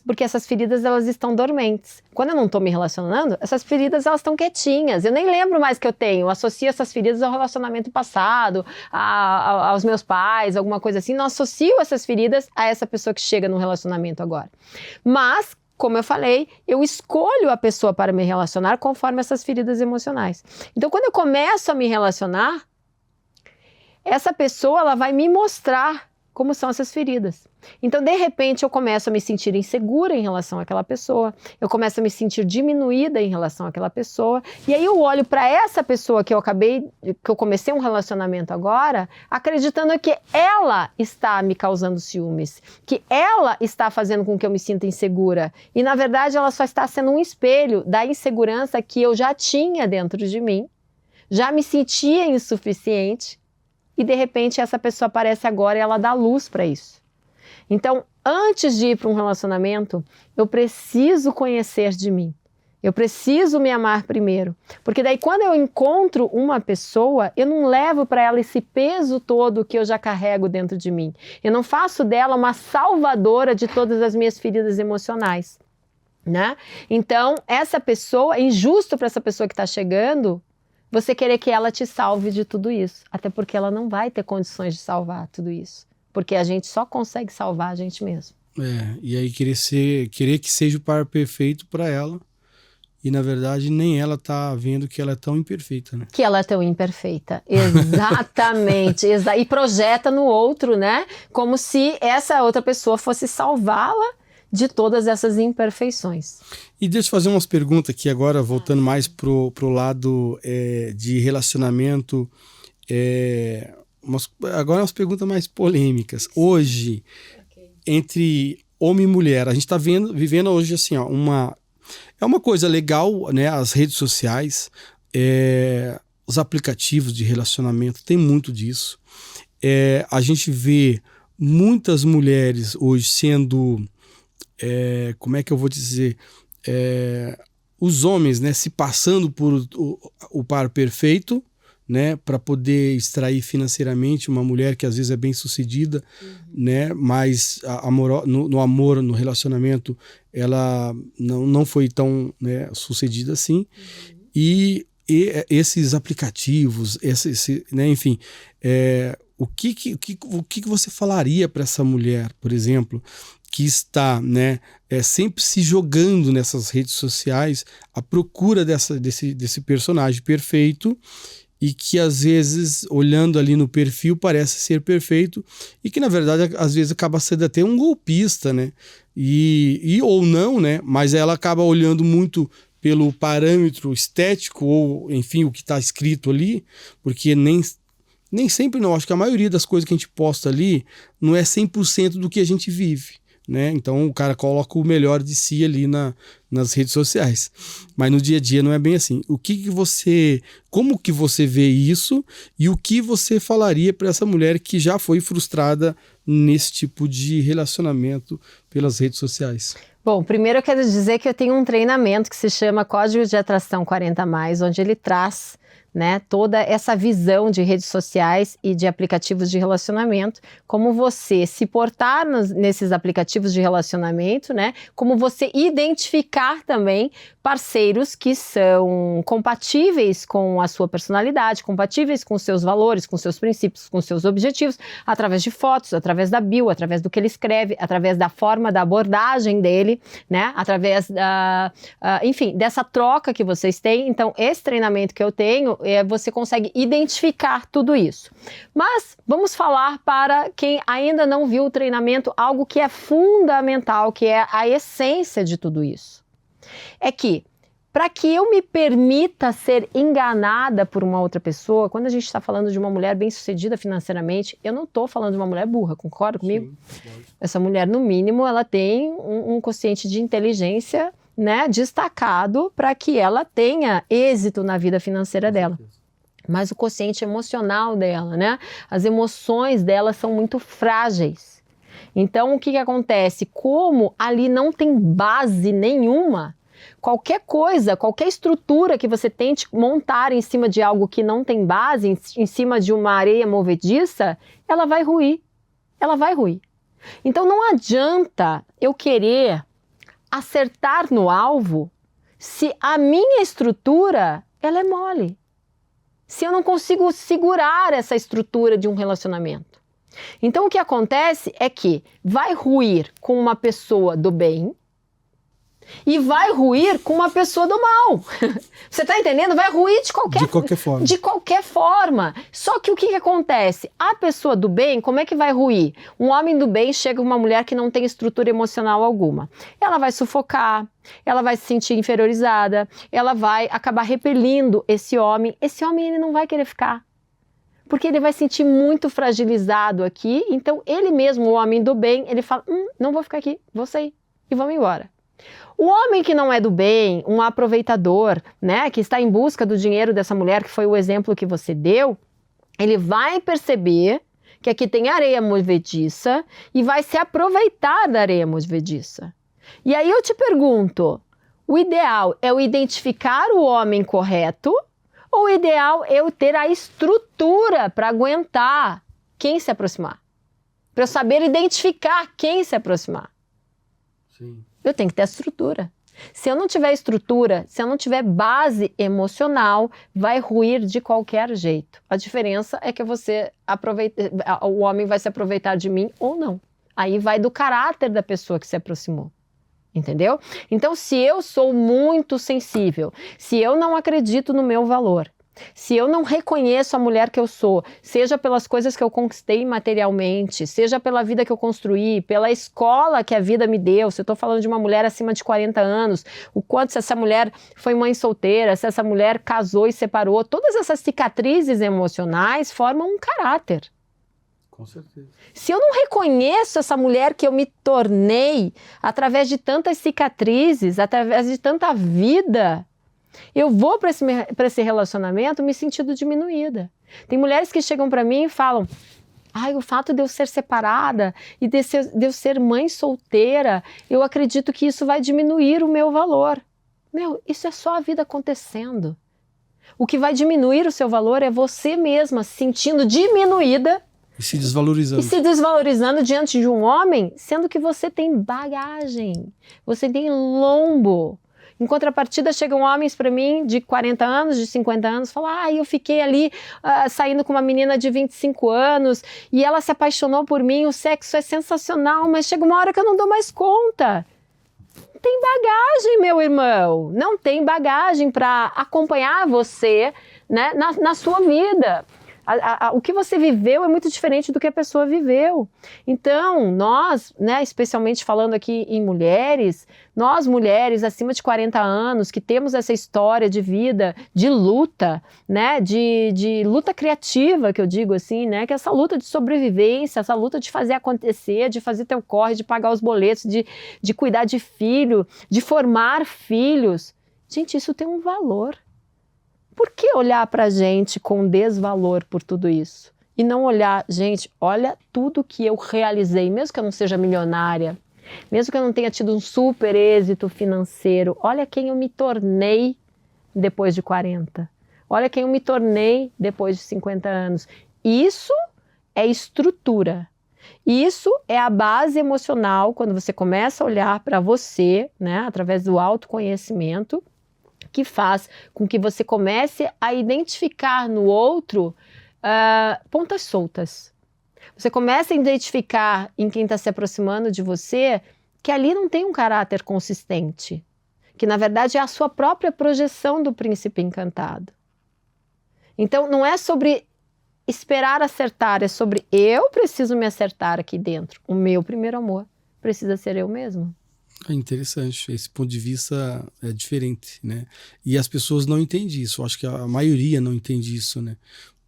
porque essas feridas elas estão dormentes. Quando eu não estou me relacionando, essas feridas elas estão quietinhas. Eu nem lembro mais que eu tenho. Eu associo essas feridas ao relacionamento passado, aos meus pais, alguma coisa assim. Não associo essas feridas a essa pessoa que chega no relacionamento agora. Mas, como eu falei, eu escolho a pessoa para me relacionar conforme essas feridas emocionais. Então, quando eu começo a me relacionar, essa pessoa ela vai me mostrar como são essas feridas. Então, de repente, eu começo a me sentir insegura em relação àquela pessoa, eu começo a me sentir diminuída em relação àquela pessoa, e aí eu olho para essa pessoa que eu comecei um relacionamento agora, acreditando que ela está me causando ciúmes, que ela está fazendo com que eu me sinta insegura, e na verdade ela só está sendo um espelho da insegurança que eu já tinha dentro de mim, já me sentia insuficiente, e de repente essa pessoa aparece agora e ela dá luz para isso. Então, antes de ir para um relacionamento, eu preciso conhecer de mim. Eu preciso me amar primeiro. Porque daí quando eu encontro uma pessoa, eu não levo para ela esse peso todo que eu já carrego dentro de mim. Eu não faço dela uma salvadora de todas as minhas feridas emocionais, né? Então, essa pessoa, é injusto para essa pessoa que está chegando, você querer que ela te salve de tudo isso. Até porque ela não vai ter condições de salvar tudo isso. Porque a gente só consegue salvar a gente mesmo. E aí querer que seja o par perfeito para ela. E na verdade nem ela tá vendo que ela é tão imperfeita, né? Que ela é tão imperfeita. Exatamente. E projeta no outro, né? Como se essa outra pessoa fosse salvá-la de todas essas imperfeições. E deixa eu fazer umas perguntas aqui agora, voltando mais pro lado de relacionamento. Agora umas perguntas mais polêmicas. Hoje, entre homem e mulher, a gente está vivendo hoje assim, ó, é uma coisa legal, né? As redes sociais, os aplicativos de relacionamento, tem muito disso. A gente vê muitas mulheres hoje sendo... como é que eu vou dizer, os homens, né, se passando por o par perfeito, né, para poder extrair financeiramente uma mulher que às vezes é bem sucedida, né, mas no amor, no relacionamento, ela não foi tão, né, sucedida assim. E esses aplicativos, né, enfim, o que você falaria para essa mulher, por exemplo, que está, né, sempre se jogando nessas redes sociais à procura desse personagem perfeito e que às vezes, olhando ali no perfil, parece ser perfeito e que na verdade às vezes acaba sendo até um golpista, né? E ou não, né? Mas ela acaba olhando muito pelo parâmetro estético ou, enfim, o que está escrito ali, porque nem sempre não, acho que a maioria das coisas que a gente posta ali não é 100% do que a gente vive, né? Então o cara coloca o melhor de si ali nas redes sociais, mas no dia a dia não é bem assim. Como que você vê isso e o que você falaria para essa mulher que já foi frustrada nesse tipo de relacionamento pelas redes sociais? Bom, primeiro eu quero dizer que eu tenho um treinamento que se chama Código de Atração 40+, onde ele traz, né, toda essa visão de redes sociais e de aplicativos de relacionamento, como você se portar nesses aplicativos de relacionamento, né, como você identificar também parceiros que são compatíveis com a sua personalidade, compatíveis com os seus valores, com seus princípios, com seus objetivos, através de fotos, através da bio, através do que ele escreve, através da forma da abordagem dele, né, através enfim, dessa troca que vocês têm. Então, esse treinamento que eu tenho, você consegue identificar tudo isso. Mas vamos falar para quem ainda não viu o treinamento, algo que é fundamental, que é a essência de tudo isso. É que, para que eu me permita ser enganada por uma outra pessoa, quando a gente está falando de uma mulher bem-sucedida financeiramente, eu não estou falando de uma mulher burra, concorda comigo? Sim. Essa mulher, no mínimo, ela tem um quociente de inteligência, né, destacado para que ela tenha êxito na vida financeira dela. Mas o quociente emocional dela, né, as emoções dela são muito frágeis. Então, o que acontece? Como ali não tem base nenhuma, qualquer coisa, qualquer estrutura que você tente montar em cima de algo que não tem base, em cima de uma areia movediça, ela vai ruir. Ela vai ruir. Então não adianta eu querer acertar no alvo se a minha estrutura ela é mole. Se eu não consigo segurar essa estrutura de um relacionamento. Então o que acontece é que vai ruir com uma pessoa do bem e vai ruir com uma pessoa do mal. Você tá entendendo? Vai ruir de qualquer forma. De qualquer forma. Só que o que acontece? A pessoa do bem, como é que vai ruir? Um homem do bem chega com uma mulher que não tem estrutura emocional alguma. Ela vai sufocar, ela vai se sentir inferiorizada, ela vai acabar repelindo esse homem. Esse homem ele não vai querer ficar. Porque ele vai se sentir muito fragilizado aqui. Então ele mesmo, o homem do bem, ele fala, não vou ficar aqui, vou sair e vamos embora. O homem que não é do bem, um aproveitador, né, que está em busca do dinheiro dessa mulher, que foi o exemplo que você deu, ele vai perceber que aqui tem areia movediça e vai se aproveitar da areia movediça. E aí eu te pergunto, o ideal é eu identificar o homem correto ou o ideal é eu ter a estrutura para aguentar quem se aproximar? Para eu saber identificar quem se aproximar. Sim. Eu tenho que ter a estrutura. Se eu não tiver estrutura, se eu não tiver base emocional, vai ruir de qualquer jeito. A diferença é que o homem vai se aproveitar de mim ou não. Aí vai do caráter da pessoa que se aproximou. Entendeu? Então, se eu sou muito sensível, se eu não acredito no meu valor, se eu não reconheço a mulher que eu sou, seja pelas coisas que eu conquistei materialmente, seja pela vida que eu construí, pela escola que a vida me deu, se eu estou falando de uma mulher acima de 40 anos, o quanto se essa mulher foi mãe solteira, se essa mulher casou e separou, todas essas cicatrizes emocionais formam um caráter. Com certeza. Se eu não reconheço essa mulher que eu me tornei através de tantas cicatrizes, através de tanta vida, eu vou para esse relacionamento me sentindo diminuída. Tem mulheres que chegam para mim e falam, o fato de eu ser separada e de eu ser mãe solteira, eu acredito que isso vai diminuir o meu valor. Isso é só a vida acontecendo. O que vai diminuir o seu valor é você mesma se sentindo diminuída e se desvalorizando. E se desvalorizando diante de um homem, sendo que você tem bagagem, você tem lombo. Em contrapartida, chegam homens para mim de 40 anos, de 50 anos, falam, eu fiquei ali saindo com uma menina de 25 anos e ela se apaixonou por mim, o sexo é sensacional, mas chega uma hora que eu não dou mais conta. Não tem bagagem, meu irmão, não tem bagagem para acompanhar você, né, na sua vida. O que você viveu é muito diferente do que a pessoa viveu. Então, nós, né, especialmente falando aqui em mulheres, nós mulheres acima de 40 anos, que temos essa história de vida, de luta, né, de luta criativa, que eu digo assim, né, que é essa luta de sobrevivência, essa luta de fazer acontecer, de fazer teu corre, de pagar os boletos, de cuidar de filho, de formar filhos. Gente, isso tem um valor. Por que olhar para a gente com desvalor por tudo isso? E não olhar, gente, olha tudo que eu realizei, mesmo que eu não seja milionária, mesmo que eu não tenha tido um super êxito financeiro, olha quem eu me tornei depois de 40. Olha quem eu me tornei depois de 50 anos. Isso é estrutura. Isso é a base emocional, quando você começa a olhar para você, né, através do autoconhecimento, que faz com que você comece a identificar no outro pontas soltas. Você começa a identificar em quem está se aproximando de você que ali não tem um caráter consistente, que na verdade é a sua própria projeção do príncipe encantado. Então não é sobre esperar acertar, é sobre eu preciso me acertar aqui dentro. O meu primeiro amor precisa ser eu mesmo. É interessante, esse ponto de vista é diferente, né? E as pessoas não entendem isso, eu acho que a maioria não entende isso, né?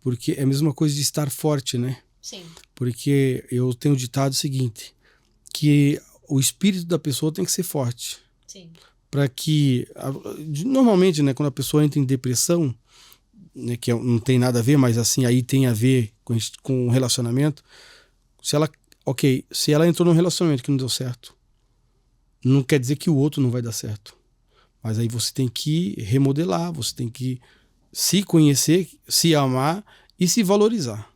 Porque é a mesma coisa de estar forte, né? Sim. Porque eu tenho ditado o seguinte, que o espírito da pessoa tem que ser forte. Sim. Para que, normalmente, né, quando a pessoa entra em depressão, né, que não tem nada a ver, mas assim, aí tem a ver com o relacionamento, se ela entrou num relacionamento que não deu certo, não quer dizer que o outro não vai dar certo. Mas aí você tem que remodelar, você tem que se conhecer, se amar e se valorizar.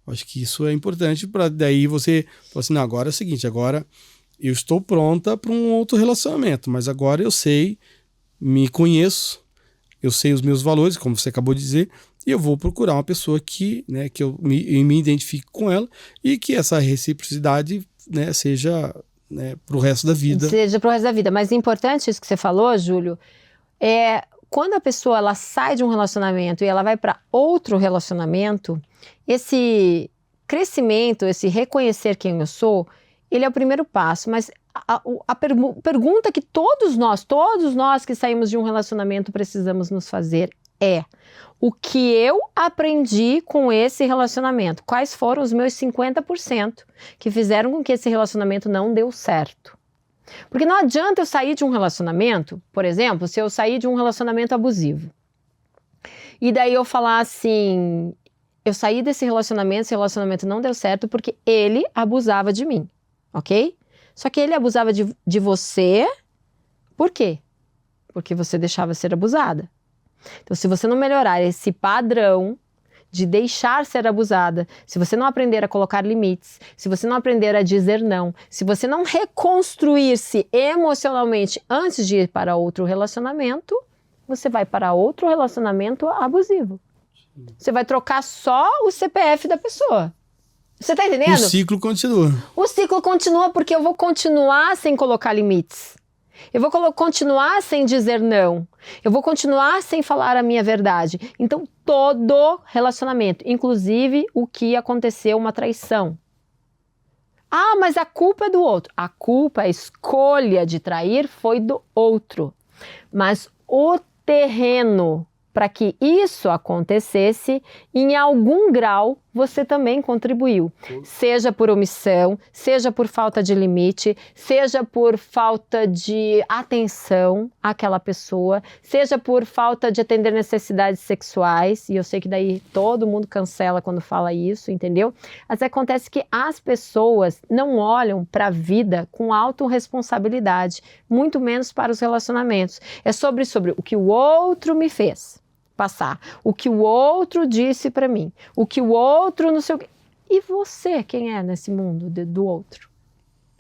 Acho que isso é importante para daí você falar assim, não, agora é o seguinte, agora eu estou pronta para um outro relacionamento, mas agora eu sei, me conheço, eu sei os meus valores, como você acabou de dizer, e eu vou procurar uma pessoa que, né, que eu me identifique com ela e que essa reciprocidade, né, seja, né, para o resto da vida. Seja para o resto da vida. Mas é importante isso que você falou, Júlio, quando a pessoa ela sai de um relacionamento e ela vai para outro relacionamento, esse crescimento, esse reconhecer quem eu sou, ele é o primeiro passo, mas a pergunta que todos nós que saímos de um relacionamento precisamos nos fazer é: o que eu aprendi com esse relacionamento? Quais foram os meus 50% que fizeram com que esse relacionamento não deu certo? Porque não adianta eu sair de um relacionamento, por exemplo, se eu sair de um relacionamento abusivo, e daí eu falar assim, eu saí desse relacionamento, esse relacionamento não deu certo porque ele abusava de mim, ok? Só que ele abusava de você, por quê? Porque você deixava ser abusada. Então, se você não melhorar esse padrão de deixar ser abusada, se você não aprender a colocar limites, se você não aprender a dizer não, se você não reconstruir-se emocionalmente antes de ir para outro relacionamento, você vai para outro relacionamento abusivo. Você vai trocar só o CPF da pessoa. Você tá entendendo? O ciclo continua. O ciclo continua porque eu vou continuar sem colocar limites. Eu vou continuar sem dizer não. Eu vou continuar sem falar a minha verdade. Então, todo relacionamento, inclusive o que aconteceu, uma traição. Ah, mas a culpa é do outro. A culpa, a escolha de trair foi do outro. Mas o terreno para que isso acontecesse, em algum grau, você também contribuiu. Seja por omissão, seja por falta de limite, seja por falta de atenção àquela pessoa, seja por falta de atender necessidades sexuais, e eu sei que daí todo mundo cancela quando fala isso, entendeu? Mas acontece que as pessoas não olham para a vida com autorresponsabilidade, muito menos para os relacionamentos. É sobre o que o outro me fez passar, o que o outro disse para mim, o que o outro não sei o quê. E você, quem é nesse mundo do outro?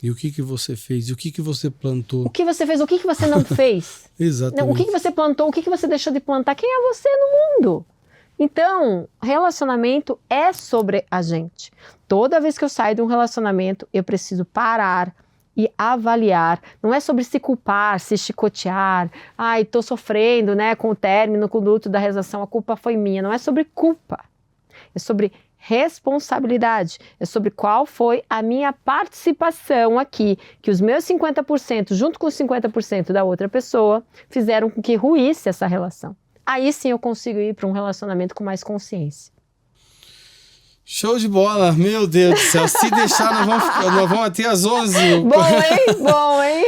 E o que você fez? E o que você plantou? O que você fez? O que você não fez? Exatamente. Não, o que você plantou? O que você deixou de plantar? Quem é você no mundo? Então, relacionamento é sobre a gente. Toda vez que eu saio de um relacionamento, eu preciso parar e avaliar. Não é sobre se culpar, se chicotear. Ai, tô sofrendo, né, com o término, com o luto da relação, a culpa foi minha. Não é sobre culpa. É sobre responsabilidade. É sobre qual foi a minha participação aqui, que os meus 50%, junto com os 50% da outra pessoa, fizeram com que ruísse essa relação. Aí sim eu consigo ir para um relacionamento com mais consciência. Show de bola, meu Deus do céu. Se deixar, nós vamos até às 11. Bom, hein? Bom, hein?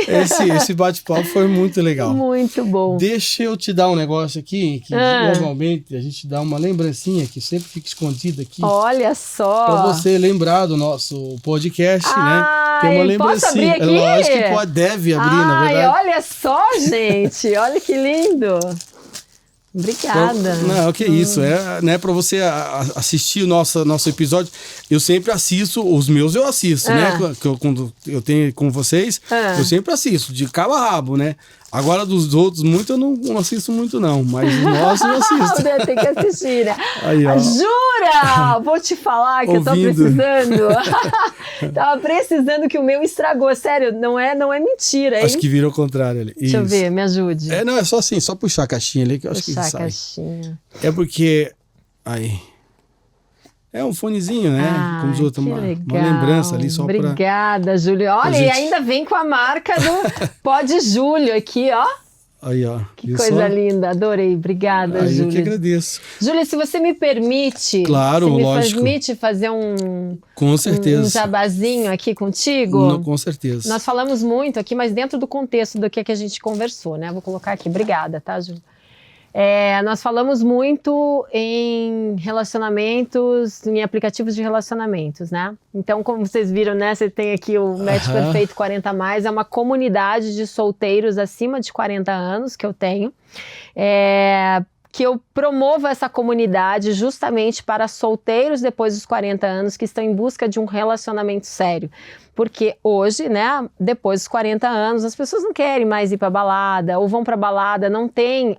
Esse bate-papo foi muito legal. Muito bom. Deixa eu te dar um negócio aqui, que normalmente a gente dá uma lembrancinha que sempre fica escondida aqui. Olha só. Pra você lembrar do nosso podcast, né? Tem uma lembrancinha. Posso abrir aqui? Lógico que pode, deve abrir, na verdade. Olha só, gente. Olha que lindo. Obrigada. Não, que isso. Né, para você assistir o nosso episódio, eu sempre assisto, os meus eu assisto, né? Quando eu tenho com vocês, eu sempre assisto, de cabo a rabo, né? Agora dos outros, muito eu não assisto muito não, mas os nossos eu assisto. Tem que assistir, né? Aí, ó. Jura? Vou te falar que Ouvindo. eu tô precisando. Tava precisando que o meu estragou. Sério, não é mentira, hein? Acho que vira ao contrário ali. Deixa eu ver, me ajude. Não, é só assim, só puxar a caixinha ali que eu acho que sai. Puxar a caixinha. É porque... Aí... É um fonezinho, né? Como os outros, uma lembrança ali só Obrigada, Júlio. Olha, e ainda vem com a marca do Pod Júlio aqui, ó. Aí, ó. Que coisa linda, adorei. Obrigada, Júlio. Eu que agradeço. Júlio, se você me permite... Claro, lógico. Se me permite fazer com certeza. Um jabazinho aqui contigo? Com certeza. Nós falamos muito aqui, mas dentro do contexto do que a gente conversou, né? Vou colocar aqui. Obrigada, tá, Júlio? Nós falamos muito em relacionamentos, em aplicativos de relacionamentos, né? Então, como vocês viram, né? Você tem aqui o Match Perfeito 40+, é uma comunidade de solteiros acima de 40 anos que eu tenho. Que eu promovo essa comunidade justamente para solteiros depois dos 40 anos que estão em busca de um relacionamento sério. Porque hoje, né, depois dos 40 anos, as pessoas não querem mais ir para balada, ou vão para balada, não tem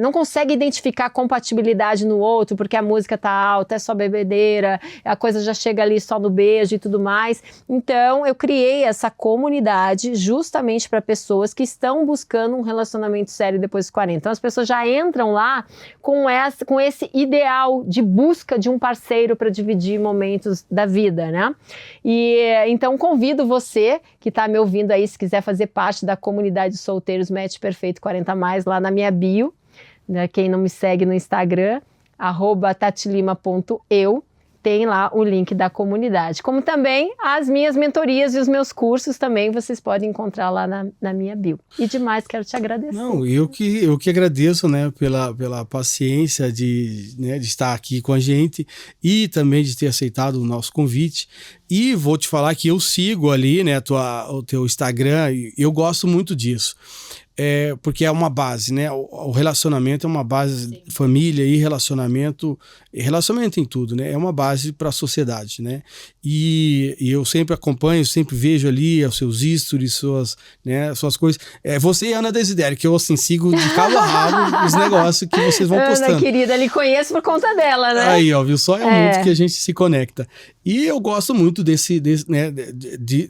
não consegue identificar compatibilidade no outro, porque a música tá alta, é só bebedeira, a coisa já chega ali só no beijo e tudo mais. Então, eu criei essa comunidade justamente para pessoas que estão buscando um relacionamento sério depois dos 40. Então, as pessoas já entram lá com esse ideal de busca de um parceiro para dividir momentos da vida, né? E então convido você que está me ouvindo aí, se quiser fazer parte da comunidade de solteiros Match Perfeito 40+, lá na minha bio, né? Quem não me segue no Instagram, @tatilima.eu, tem lá o link da comunidade. Como também as minhas mentorias e os meus cursos também vocês podem encontrar lá na minha bio. E demais, quero te agradecer. Não, eu que agradeço, né, pela paciência de estar aqui com a gente e também de ter aceitado o nosso convite. E vou te falar que eu sigo ali, né, o teu Instagram, e eu gosto muito disso. Porque é uma base, né? O relacionamento é uma base. Sim. Família e relacionamento em tudo, né? É uma base para a sociedade, né? E eu sempre acompanho, sempre vejo ali os seus stories, suas coisas. Você e a Ana Desidério, que eu assim sigo de cabo a rabo os negócios que vocês vão postando. Ana, querida, lhe conheço por conta dela, né? Aí, ó, viu? Só muito que a gente se conecta. E eu gosto muito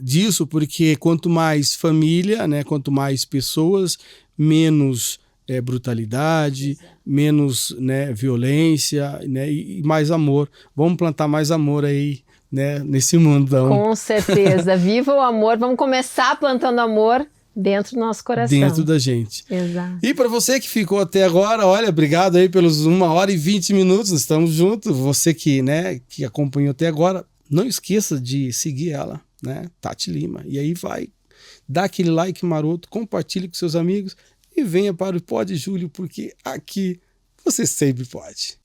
disso, porque quanto mais família, né? Quanto mais pessoas, menos brutalidade, menos, né, violência, né, e mais amor. Vamos plantar mais amor aí, né, nesse mundão. Com certeza. Viva o amor. Vamos começar plantando amor dentro do nosso coração. Dentro da gente. Exato. E para você que ficou até agora, olha, obrigado aí pelos 1h20, estamos juntos. Você que acompanhou até agora, não esqueça de seguir ela, né, Tati Lima. E aí dá aquele like maroto, compartilhe com seus amigos e venha para o Pode Júlio, porque aqui você sempre pode.